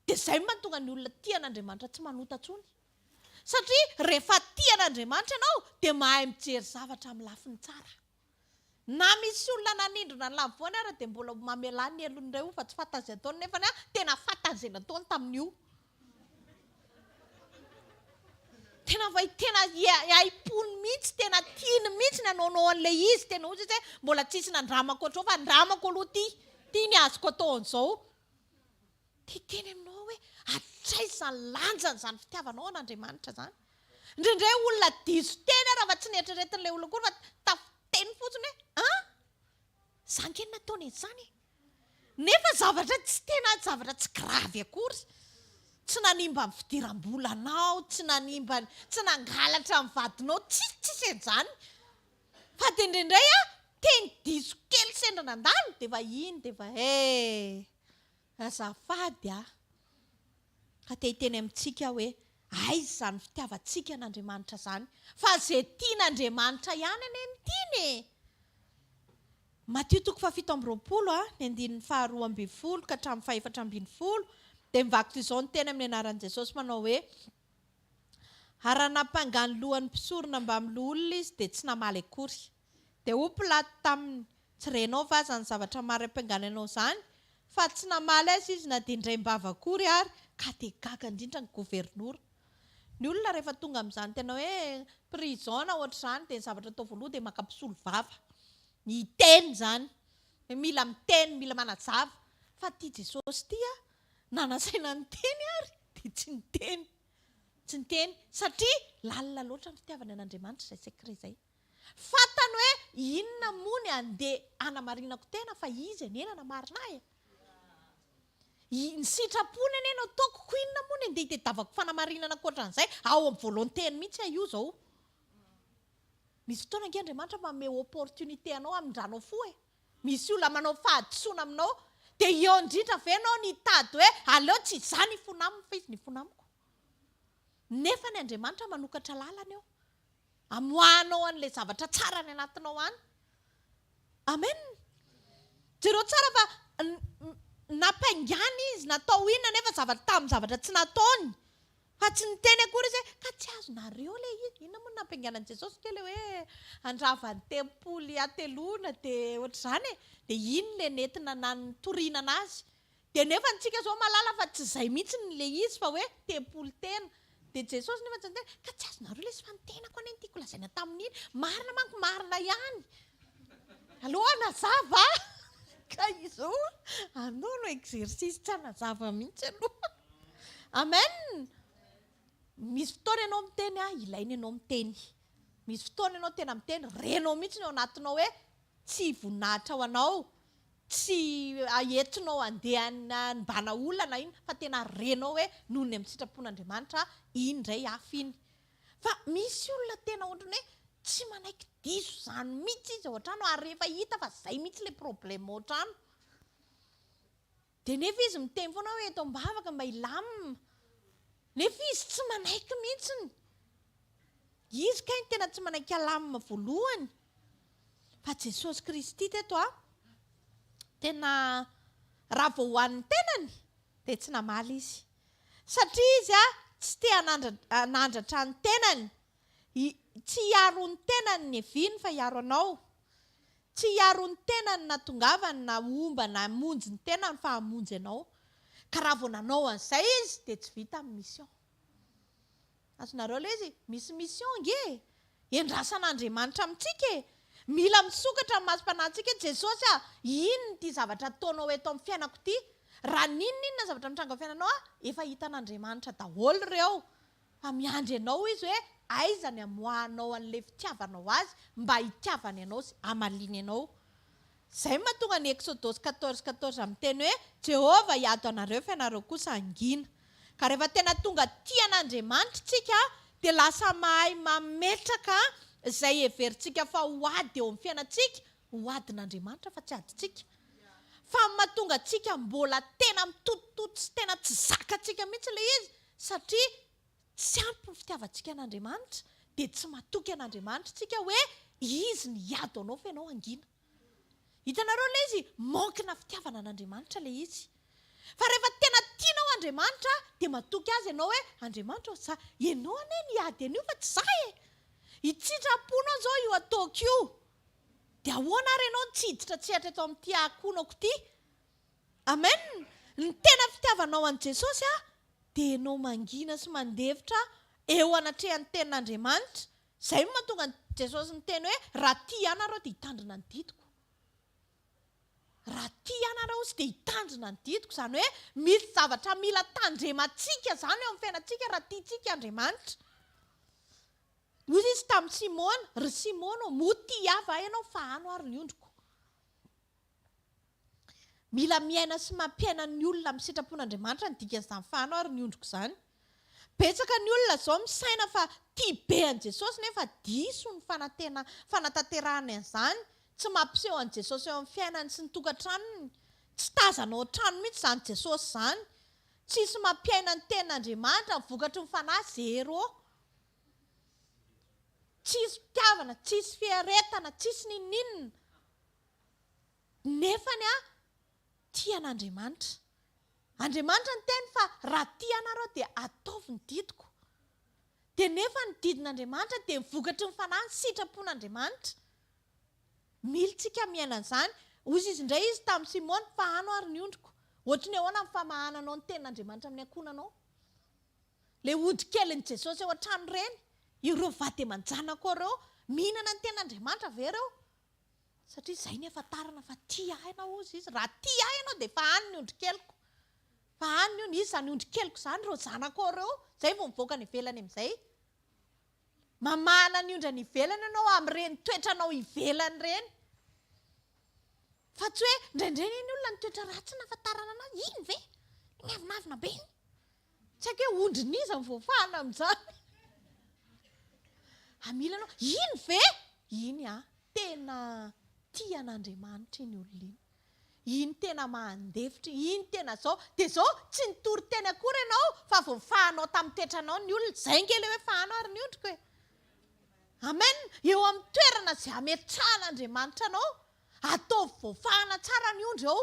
Dia izay mahatonga ny olona tian'Andriamanitra tsy manota intsony. Satria rehefa tian'Andriamanitra ianao dia mahay mijery zavatra amin'ny lafiny tsara. Na misy olona nanindrona ny lany voany ary dia mbola mamela ny elony indray io fa tsy fantany izay ataony nefa tena fantany izay nataony tamin'io. Tena haipony mihitsy, tena tiany mihitsy ny anaonao an'ilay izy. Tena ozy izy hoe mbola tsisy nandramako ohatr'izao fa andramako aloha tia ny azoko ataon'izao. Dia teny aminao hoe atraizany lanjany izany fitiavanao an'Andriamanitra izany. Indraindray olona diso teny raha fa tsy nieritreretin'ilay olona koa fa tafiteny fotsiny hoe izany keny nataony izany. Nefa zavatra tsy tena zavatra tsy gravy akory. Tsy nanimba ny fidiram-bolanao, tsy nangalatra ny vadinao, tsisy an'izany. Fa dia indraindray teny diso kely sendra nandalo dia efa iny dia efa azafady ka te hiteny amintsika hoe aiza izany fitiavantsika n'Andriamanitra izany. Fa izay tian'Andriamanitra ihany anie ny tiany. Matio 7:20 ny andinin'ny 12 ka hatramin'ny 14. Dia mivaky toy izao ny teny amin'ny anaran'i Jesosy manao hoe aranapangany lohan'ny mpisorona mba amin'ny olona izy dia tsy namaly akory. Dia ho Pilato taminy tsy renao va izany zavatra maro ampangany anao izany? Fa tsy namaly azy izy na dia indray-mbava akory ary ka dia gaga indrindra ny gobernora. Ny olona rehefa tonga amin'izany tena hoe prison na ohatr'izany dia ny zavatra atao voaloha dia maka-pisolo vava. Miteny izany. Mila miteny, mila manazava. Fa tia Jesosy tia nanasaina ny teny ary dia tsy niteny. Tsy niteny satria lalina loatra ny fitiavana an'Andriamanitra izay sekre izay. Fantany hoe inona moa ny andeha hanamarinako tena fa izy anena namarina ahy. Ny sitrapony anena ataoko inona moa ny andeha hitadiavako fanamarinana ankoatran'izay ao amin'ny volontény mihitsy io izao. Misy fotoana ange Andriamanitra manome opportunité anao hamindrano fo e. Misy olona manao fahadisoana aminao dia eo indrindra ve anao nitady hoe aleo tsy izany ifona aminy fa izy ny ifona amiko. nefa ny Andriamanitra manokatra lalana eo amoanao an'ilay zavatra tsara ny anatinao any. Amen. Jereo tsara fa napaingana izy natao inona nefa tamin'ny zavatra tsy nataony. Fa tsy niteny akory izy ka tsy azonareo ilay izy. Inona moa nampianganan'i Jesosy kely hoe andravany tempoly atelona dia ohatr'izany dia iny ilay nentina natoriana anazy. Dia nefa antsika zao malala fa tsy izay mihitsy ilay izy fa hoe tempoly tena. Dia Jesosy nefa tsy niteny ka tsy azonareo ilay izy fa nitenako anie ny tiako lazaina tamin'iny. Marina manko marina ihany. Aloha nazava ka izo anao no exercice tsy nazava mihitsy aloha. Amen. Misy fotoana ianao miteny ilaina ianao miteny. Misy fotoana ianao tena miteny renao mihitsy ny ao anatinao hoe tsy voninahitra ho anao, tsy aentinao andeha nibana olana iny fa tena renao hoe noho ny amin'ny sitrapon'Andriamanitra iny indray hafa iny. Fa misy olona tena ohatrany hoe tsy manaiky diso izany mihitsy izy ao an-trano ary rehefa hita fa izay mihitsy ilay problema ao an-trano. Dia nefa izy miteny foana hoe eto am-bavaka mba hilamina. Nefa izy tsy manaiky mihitsy. Izy kay tena tsy manaiky halamina voalohany. Fa Jesosy Kristy teto tena raha vao hohan'ny tenany dia tsy namaly izy. Satria izy tsy te hanandratra ny tenany. Tsy hiaro ny tenany ny eviany fa hiaro anao. Tsy hiaro ny tenany na tongavany na omba na hamonjy ny tenany fa hamonjy anao. Ka raha vao nanao an'izay izy dia tsy vita amin'ny mission. Azonareo ilay izy misy mission nge. Endrasan'Andriamanitra amintsika. Mila misokatra amin'ny masom-panahitsika Jesosy ino ity zavatra ataonao eto amin'ny fiainako ity. Raha ninona zavatra mitranga amin'ny fiainanao efa hitan'Andriamanitra daholo ireo. Fa miandry anao izy hoe aiza ny amoahanao an'ilay fitiavanao azy mba hitiavany anao sy hamaliany anao. Izay mahatonga ny Exodus 14:14 miteny hoe Jehova hiado anareo fa ianareo kosa hangina. Ka rehefa tena tonga tian'Andriamanitra tsika dia lasa mahay mametraka izay heverintsika fa hoady eo amin'ny fiainantsika, hoadin'Andriamanitra fa tsy adintsika. Fa mahatonga tsika mbola tena mitotototo sy tena tsy zakantsika mihitsy ilay izy satria tsy ampy ny fitiavantsika an'Andriamanitra dia tsy matoky an'Andriamanitra tsika hoe izy ny hiado anao fa ianao hangina. Hitanareo ilay izy mankina fitiavana an'Andriamanitra ilay izy. Fa rehefa tena tianao Andriamanitra dia matoky azy ianao hoe Andriamanitra ianao anie ny hiady an'io fa tsy zaho e. Hitsitraponao zao io ataoko io. Dia ahoana ary ianao tsy hiditra tsy hatreto amin'ity akonako ity. Amen. Ny tena fitiavanao an'i Jesosy dia ianao mangina sy mandevitra eo anatrehan'ny tenin'Andriamanitra. Izay mahatonga Jesosy niteny hoe raha tia ianareo dia hitandrina ny didiko. Raha tia ianareo sy dia hitandrina ny didiko. Izany hoe misy zavatra mila tandremantsika izany eo amin'ny fiainantsika raha tiantsika Andriamanitra. Hoy izy tamin'ny Simona, ry Simona moty ava ianao fa ano ary ny ondriko. Mila miaina sy mampiaina ny olona amin'ny sitrapon'Andriamanitra ny dikan'izany fa ano ary ny ondriko izany. Betsaka ny olona izao misaina fa tia be an'i Jesosy nefa diso ny fanatanterahany an'izany. Tsy mampiseho an'i Jesosy eo amin'ny fiainany sy ny tokantranony. Tsy tazana ao an-trano mihitsy izany Jesosy izany. Tsisy mampiaina ny tenin'Andriamanitra ny vokatry ny fanahy zero. Tsisy fitiavana, tsisy fiaretana, tsisy ninninina. Nefany tian'Andriamanitra. Andriamanitra ny teny fa raha tia anareo dia ataovy ny didiko. Dia nefa ny didin'Andriamanitra dia mivokatry ny fanahy ny sitrapon'Andriamanitra. Militsika miaina an'izany. Hoy izy indray izy tamin'ny Simona fa ano ary ny ondriko. Ohatry ny ahoana ny famahananao ny tenin'Andriamanitra amin'ny ankonanao. Ilay ody kelin'i Jesosy eo an-trano ireny. Ireo vady aman-janako ireo mihinana ny tenin'Andriamanitra ve ireo? Satria izay ny ahafantarana fa tia ianao ozy izy. Raha tia ianao dia fa any ny ondrikeliko. Fa any ny izy izany ondrikeliko izany ireo zanako ireo. Izay vao mivoaka ny ivelany amin'izay. Mamahana ny ondra ny ivelany ianao amin'ireny toetranao ivelany ireny. Fa tsy hoe indraindray ny olona ny toetra ratsy ny ahafantarana anazy. Iny ve? Miavonavina be iny. Tsy haiko hoe ondrin'iza ny voafahana amin'izany. Amila anao, iny ve? Iny tena tian'Andriamanitra iny olona iny. iny tena mandefitra, iny tena zao. Dia zao tsy nitory teny akory ianao fa voafahanao tamin'ny tetranao ny olona. Izay nge ilay hoe fahanao ary ny ondriko e. Amen. Eo amin'ny toerana izay ametrahan'Andriamanitra anao, ataovy voafahana tsara ny ondry eo.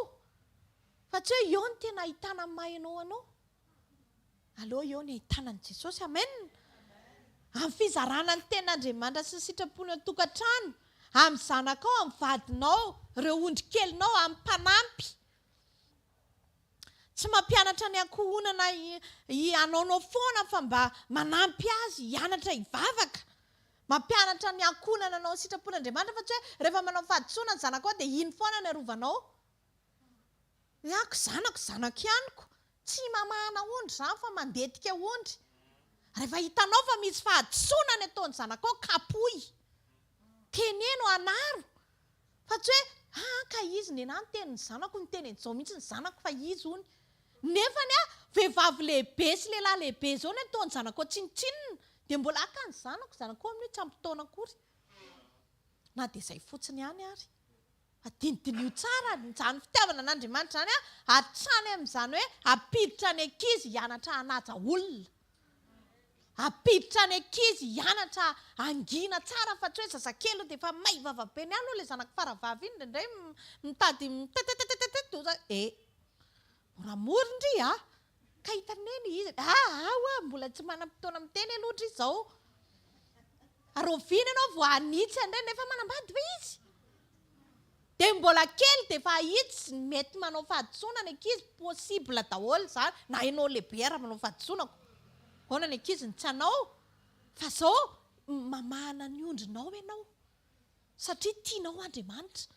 Fa tsy hoe eo ny tena ahitana ny mahainao anao. Aleo eo ny ahitana an'i Jesosy. Amen. Amin'ny fizarana ny ten'Andriamanitra sy ny sitrapony ao tokantrano, amin'ny zanakao, amin'ny vadinao, ireo ondry kelinao, amin'ny mpanampy. Tsy mampianatra ny ankohonana anaonao foana fa mba manampy azy hianatra hivavaka. Mampianatra ny ankohonana anao ny sitrapon'Andriamanitra fa tsy hoe rehefa manao fahadisoana ny zanakao dia iny foana ny arovanao. Ako zanako ihaniko. Tsy mamahana ondry izany fa mandetika ondry. Rehefa hitanao fa misy fahadisoana ny ataon'ny zanakao, kapoy. Teneno anaro. Fa tsy hoe ka izy ny anahy ny tenin'ny zanako, ny teny izao mihitsy ny zanako fa izy hony. Nefany vehivavy lehibe sy lehilahy lehibe izao ny ataon'ny zanakao tsinitsinina. Dia mbola ka ny zanako amin'io tsy ampitaona akory. Na dia izay fotsiny ihany ary. Adinidinio tsara izany fitiavana an'Andriamanitra izany hatrany amin'izany hoe hampiditra ny ankizy hianatra hanaja olona. Hampiditra ny ankizy hianatra angina tsara fa tsy hoe zazakely dia efa maivava be ny aloha ilay zanako faravavy iny indray mitady moramora ndry ka hitaneny izy mbola tsy manam-potoana miteny aloha izy izao. Arovina ianao voanitsy indray nefa manambady be izy. Dia mbola kely dia efa hitsy mety manao fahadisoana ny ankizy, possible daholo izany. Na ianao lehibe ary manao fahadisoanako. Hoana ny ankizy ny tsy anao. Fa izao mamahana ny ondrinao ianao. Satria tianao Andriamanitra.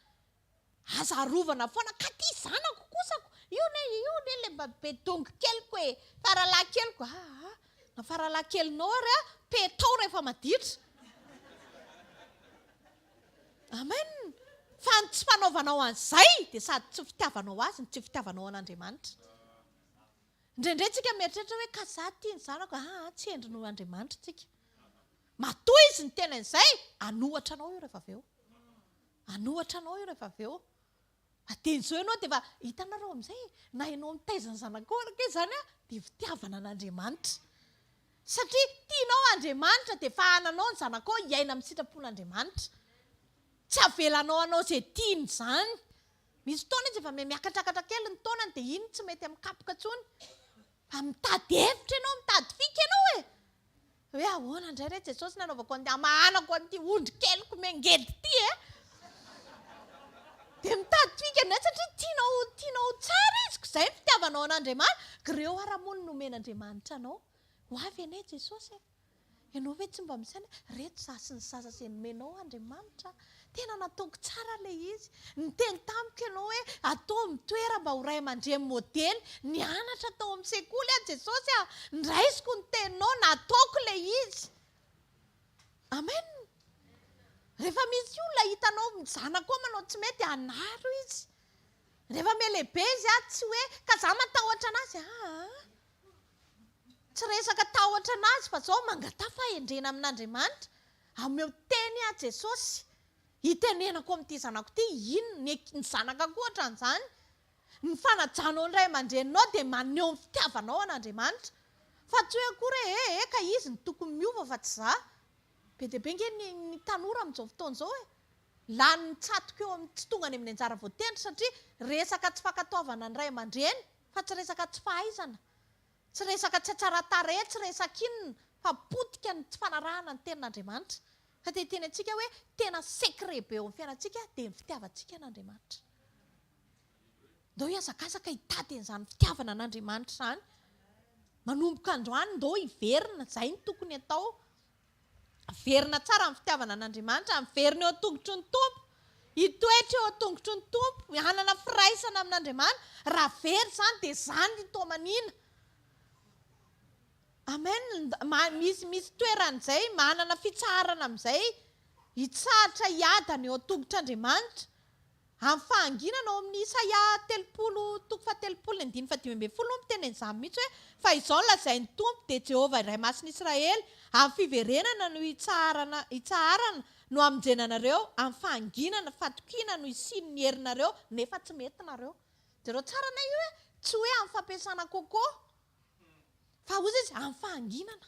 Aza arovana foana ka ty zanako kosako. Io ne le be dongo keliko e. Faralahy keliko. Na faralahy kelinao ary petao rehefa maditra. Amen. Fa ny tsy fanaovanao an'izay dia sady tsy fitiavanao azy, tsy fitiavanao an'Andriamanitra. Indraindray tsika mieritreritra hoe ka za tia ny zanako, tsy endrinao Andriamanitra tsika. Matoa izy ny tena izay, anohatra anao io rehefa avy eo. Anohatra anao io rehefa avy eo. Aten'izao ianao dia efa hitanareo amin'izay na ianao mitaiza ny zanakao araka izany dia fitiavana an'Andriamanitra. Satria tianao Andriamanitra dia fahananao ny zanakao hiaina amin'ny sitrapon'Andriamanitra. Tsy avelanao anao izay tiany izany. Misy fotoana izy efa miakatrakatra kely ny taonany dia iny tsy mety amin'ny kapoka intsony. Fa mitady hevitra ianao, mitady fika ianao e. Hoe ahoana indray re Jesosy nanaovako an'ity, amahanako an'ity ondry keliko mengedy ity e. Dia mitady fika ianao satria tianao tsara izy. Izay ny fitiavanao an'Andriamanitra. Ireo ara-monina nomen'Andriamanitra anao. Ho avy anie Jesosy e. Ianao hoe tsy mba misaina, reto zasy ny sasa izay nomenao Andriamanitra. Tena nataoko tsara ilay izy. Niteny tamiko ianao hoe atao mitoera mba ho ray aman-dreny modely. Nianatra tao amin'ny sekoly Jesosy niraisiko ny teninao, nataoko ilay izy. Amen. Rehefa misy olona hitanao zanako manao tsy mety anaro izy. Rehefa melehibe izy tsy hoe ka za matahotra anazy. Tsy resaka tahotra anazy fa zao mangatà fahendrena amin'Andriamanitra. Amin'ny teny Jesosy. Hitenenako amin'ity zanako ity, ino ny zanaka koa ohatran'izany. Ny fanajanao ny ray aman-dreninao dia maneho ny fitiavanao an'Andriamanitra. Fa tsy hoe akory ka izy ny tokony miova fa tsy za. Be dia be nge ny tanora amin'izao fotoana izao e. Lany mitsatoka eo amin'ny tsy tonga any amin'ny anjara voatendry satria resaka tsy fankatoavana ny ray aman-dreny fa tsy resaka tsy fahaizana. Tsy resaka tsy tsara-tarehy, tsy resaka inona fa potika ny tsy fanarahana ny tenin'Andriamanitra. Ka dia teny antsika hoe tena sekre be eo amin'ny fiainantsika dia ny fitiavantsika an'Andriamanitra. Ndao hiazakazaka hitady an'izany fitiavana an'Andriamanitra izany. Manomboka androany ndao hiverina, izay ny tokony atao. Verina tsara amin'ny fitiavana an'Andriamanitra, verina eo an-tongotry ny Tompo. Hitoetra eo an-tongotry ny Tompo, hanana firaisana amin'Andriamanitra. Raha very izany dia izany ny tomanina. Amen. Misy toeran'izay, manana fitsarana amin'izay, hitsahatra hiadana eo an-tongotr'Andriamanitra. Amin'ny fahanginana ao amin'ny Isaia 30:7-15 miteny an'izany mihitsy hoe fa izao lazain'ny Tompo dia Jehovah iray masin'Israely, amin'ny fiverenana no hitsaharana no amonjenanareo amin'ny fahanginana fatokina no isiny ny herinareo nefa tsy mety nareo. Jereo tsara na io hoe tsy hoe amin'ny fampiasana kôkô fa ozy izy amin'ny fahanginana,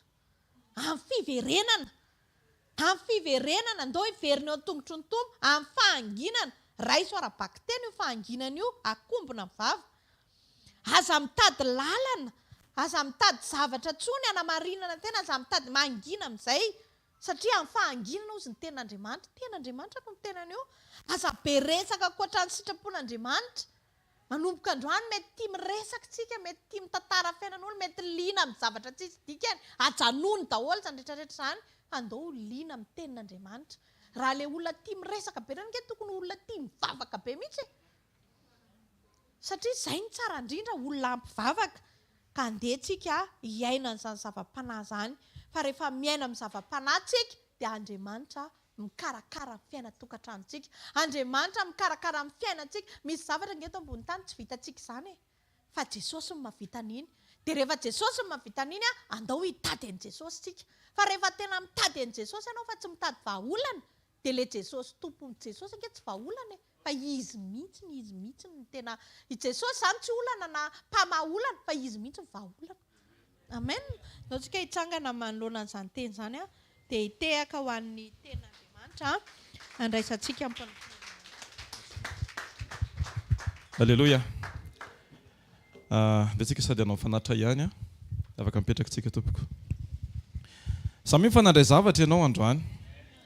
amin'ny fiverenana. Amin'ny fiverenana ndao hiverina eo tongotry ny tompo amin'ny fahanginana. Raiso ara-bakiteny io fahanginana io akombona vava. Aza mitady lalana, aza mitady zavatra tsony anamarinana tena, aza mitady mangina amin'izay. Satria amin'ny fahanginana ozy ny ten'Andriamanitra. Ten'Andriamanitra no tenany io. Aza beresaka koatra ny sitrapon'Andriamanitra. Manomboka androany mety tia miresaka tsika, mety tia mitantara fiainan'olo, mety liana amin'ny zavatra tsisy dikany. Ajanony daholo zany rehetrarehetra zany. Andao liana amin'ny tenin'Andriamanitra. Raha ilay olona tia miresaka be reny nge tokony olona tia mivavaka be mihitsy. Satria izay ny tsara indrindra, olona ampivavaka. Ka andehantsika hiaina n'izany zava-panahy zany. Fa rehefa miaina amin'ny zava-panahy tsika dia Andriamanitra mikarakara amin'ny fiaina-tokantranontsika. Andriamanitra mikarakara amin'ny fiainantsika. Misy zavatra ngeto ambony tany tsy vitantsika izany. Fa Jesosy no mahavita an'iny. Dia rehefa Jesosy no mahavita an'iny, andao hitady an'i Jesosy tsika. Fa rehefa tena mitady an'i Jesosy ianao fa tsy mitady vahaolana, dia ilay Jesosy tompon'i Jesosy ange tsy vahaolana. Fa izy mihitsy no tena. I Jesosy zany tsy olana na mpamahaolana, fa izy mihitsy ny vahaolana. Amen. Nao tsika hitsangana manoloana an'izany teny zany dia hitehaka ho an'ny ten'Andriamanitra andraisantsika amin'ny Alleluia. Dia tsika sady anao mifanatra ihany afaka mipetraka tsika tompoko. Samy mifanandray zavatra ianao androany.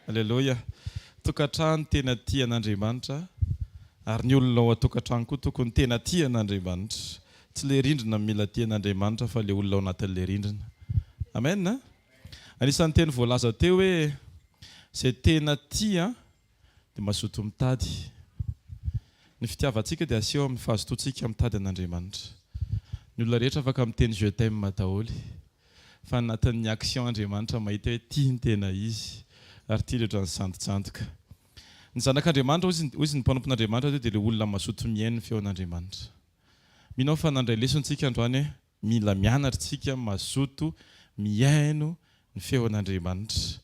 Alleluia. Tokantrano tena tia an'Andriamanitra ary ny olona ao an-tokantrano koa tokony tena tia an'Andriamanitra. Tsy ilay rindrina mila tia an'Andriamanitra fa ilay olona ao anatin'ilay rindrina. Amen. Anisan'ny teny voalaza teo hoe izay tena tia dia mazoto mitady. Ny fitiavantsika dia aseho amin'ny fahazotoantsika mitady an'Andriamanitra. Ny olona rehetra afaka miteny je t'aime daholo. Fa anatin'ny action Andriamanitra mahita hoe tia ny tena izy ary tia ilay ohatran'ny sandojandoka. Ny zanak'Andriamanitra ozy ny mpanompon'Andriamanitra dia ilay olona mazoto miaino ny feon'Andriamanitra. Minao fa nandray lesontsika androany hoe mila mianatra tsika mazoto miaino ny feon'Andriamanitra.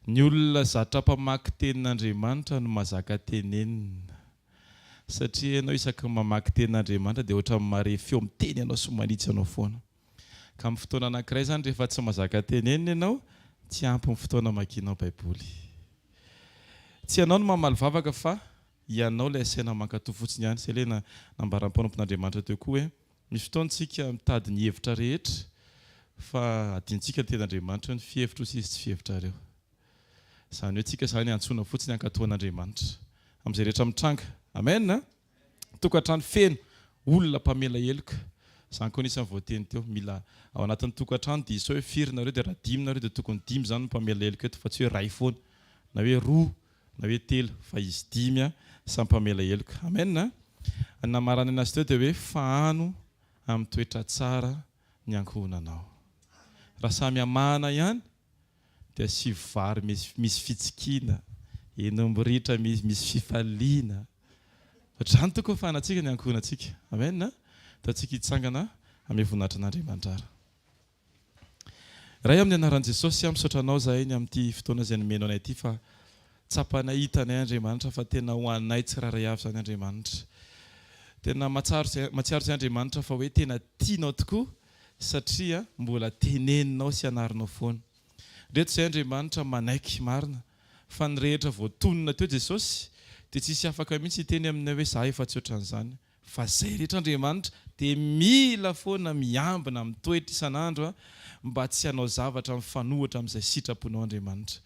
Ny olona zatra mpamaky tenin'Andriamanitra no mazaka tenenina. Satria ianao isaky mamaky tenin'Andriamanitra dia ohatra mare feo miteny ianao sy manitsy ianao foana. Ka amin'ny fotoana anankiray zany rehefa tsy mazaka tenenina ianao, tsy ampy ny fotoana makianao Baiboly. Tsy ianao no mamaly vavaka fa ianao ilay asaina mankatoy fotsiny ihany. Izay ilay nambaran'ny mpanompon'Andriamanitra teo koa hoe misy fotoantsika mitady ny hevitra rehetra fa adintsika ny ten'Andriamanitra ny fihevitra sy izy tsy fihevitrareo. Izany hoe tsika izany antsoina fotsiny ankatoan'Andriamanitra amin'izay rehetra mitranga. Amen. Tokantrano feno olona mpamela heloka. Izany koa anisan'ny voateny teo, mila ao anatin'ny tokantrano dia isa hoe firy nareo dia raha 5 nareo dia tokony 5 zany mpamela heloka eto fa tsy hoe ray foana na hoe 2 na hoe 3 fa izy 5 samy mpamela heloka. Amen. Namarana anazy teo dia hoe fahano amin'ny toetra tsara ny ankohonanao. Raha samy amahana ihany dia sivy vary misy fitsikina, enomboritra misy fifaliana. Ohatrany toko fanatsika ny ankohonantsika. Amen. Tatsika hitsangana amin'ny voninahitra n'Andriamanitra. Ray amin'ny anaran'i Jesosy misaotra anao zahay ny amin'ity fotoana izay nomena anay ity fa tsapanay hitanay Andriamanitra fa tena ho anay tsiraray avy zany Andriamanitra. Tena matsiaro izay Andriamanitra fa hoe tena tianao tokoa satria mbola teneninao sy anarinao foana. Reto izay Andriamanitra manaiky marina fa ny rehetra voatonona teo Jesosy dia tsisy afaka mihitsy hiteny aminay hoe za efa tsy ohatran'izany. Fa izay rehetra Andriamanitra dia mila foana miambina mitoetra isan'andro mba tsy hanao zavatra mifanohitra amin'izay sitraponao Andriamanitra.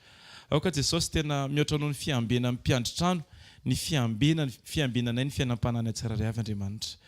Aoka Jesosy tena mihoatra noho ny fiambenan'ny mpiandritrano, ny fiambenanay ny fiainam-pananay tsiraray avy Andriamanitra.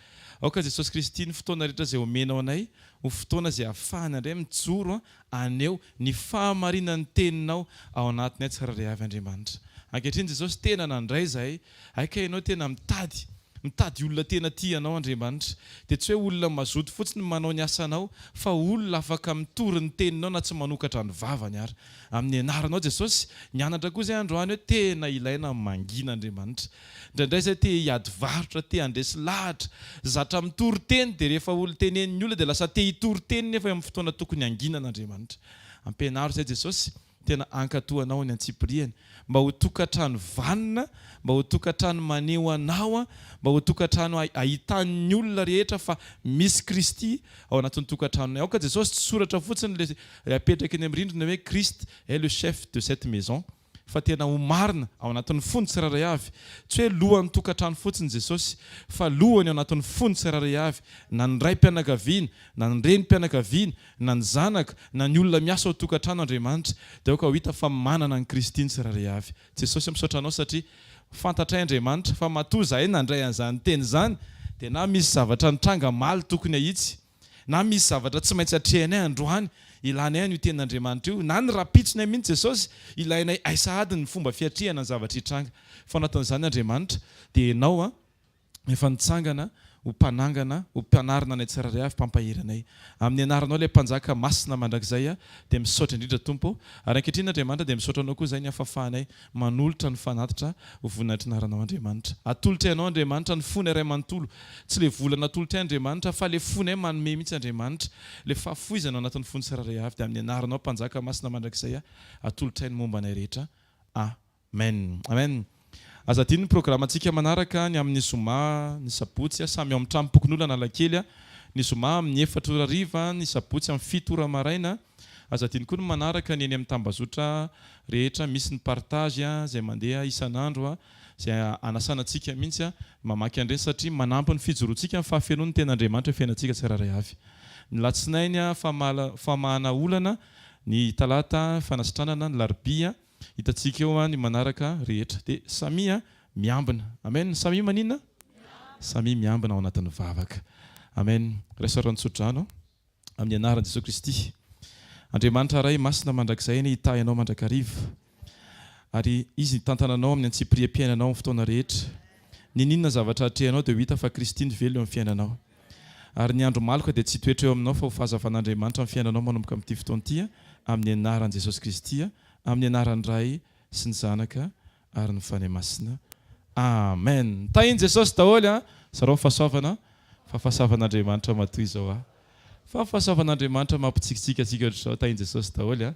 Aoka Jesosy Kristy ny fotoana rehetra izay omenao anay, ho fotoana izay ahafahana indray mijoro aneo ny fahamarinan'ny teninao ao anatinay tsiraray avy Andriamanitra. Ankehitriny Jesosy tena nandray zahay, aika ianao tena mitady olona tena tianao Andriamanitra. Dia tsy hoe olona mazoto fotsiny manao ny asanao, fa olona afaka mitory ny teninao na tsy manokatra ny vavany ary. Amin'ny anaranao Jesosy, nianatra koa izay androany hoe tena ilaina mangina Andriamanitra. Indraindray izay te hiady varotra, te handresy lahatra, zatra mitory teny dia rehefa olo tenenin'ny olona dia lasa te hitory teny nefa amin'ny fotoana tokony anginana Andriamanitra. Ampianaro izay Jesosy, tena ankatoanao ny antsipiriany mba ho tokantrano vanina mba ho tokantrano maneho anao mba ho tokantrano ahitany olona rehetra fa misy Kristy ao anatin'ny tokantranonay ao ka Jesosy tsy soratra fotsiny le apetraka eny amin'ny rindrina hoe Christ est le chef de cette maison fa tena ho marina ao anatin'ny fony tsirairay avy tsy hoe lohan'ny tokantrano fotsiny Jesosy fa lohany ao anatin'ny fony tsirairay avy na ny raim-pianakaviana na ny renim-pianakaviana na ny zanaka na ny olona miasa ao tokantrano Andriamanitra dia ao ka ho hita fa manana ny Kristy ny tsirairay avy Jesosy misaotra anao satria fantatray Andriamanitra fa matoa zahay nandray an'izany teny zany dia na misy zavatra nitranga maly tokony ahitsy na misy zavatra tsy maintsy atrehanay androany ilainay io ten'Andriamanitra io na ny rapitsinay mihitsy Jesosy ilainay aisahady ny fomba fiatrehana ny zavatra hitranga fa anatin'izany Andriamanitra dia ianao efa nitsangana ho mpanangana ho mpianarina anay tsirairay avy mpampaheranay amin'ny anaranao ilay mpanjaka masina mandrakizay dia misaotra indrindra Tompo ary ankehitriny Andriamanitra dia misaotra anao koa izay ny afafahanay manolotra ny fanatitra ho voninahitra ny aranao Andriamanitra atolotra ianao Andriamanitra ny fony iray manontolo tsy le volana atolotra Andriamanitra fa le fonay manome mihitsy Andriamanitra le fahafoizana anatin'ny fony tsirairay avy dia amin'ny anaranao mpanjaka masina mandrakizay atolotra ny momba anay rehetra amen amen aza ty ny programantsika manaraka ny amin'ny zoma ny sabotsy samy ao amin'ny trampokon'olona Analakely ny zoma amin'ny 4 hariva ny sabotsy amin'ny 7 ora maraina aza ty ny koa ny manaraka ny eny amin'ny tambazotra rehetra misy ny partage izay mandeha isan'andro izay anasanantsika mihitsy mamaky andreny satria manampy ny fijoroantsika amin'ny fahafenony ten'Andriamanitra fiainantsika tsirairay avy ny latsinainy famahana olana ny talata fanasitranana ny larobia hitantsika eo ny manaraka rehetra dia samy miambina amen samy maninona samy miambina ao anatin'ny vavaka amen resarantsotranao amin'ny anaran'i Jesosy Kristy Andriamanitra ray masina mandrakizay ny hita ianao mandrakariva ary izy tantananao amin'ny antsipiriam-piainanao amin'ny fotoana rehetra ny ninona zavatra atrehanao dia ho hita fa Kristy ny velo eo amin'ny fiainanao ary ny andro maloka dia tsy toetra eo aminao fa ho fahazavan'Andriamanitra amin'ny fiainanao manomboka amin'ity fotoan'ity amin'ny anaran'i Jesosy Kristy amin'ny anaran'ny Ray sy ny Zanaka ary ny Fanahy Masina amen tahiny Jesosy daholo zareo fahasoavana fa fahasoavan'Andriamanitra matoy izao fa fahasoavan'Andriamanitra mampitsikitsika atsika ohatr'izao tahiny Jesosy daholo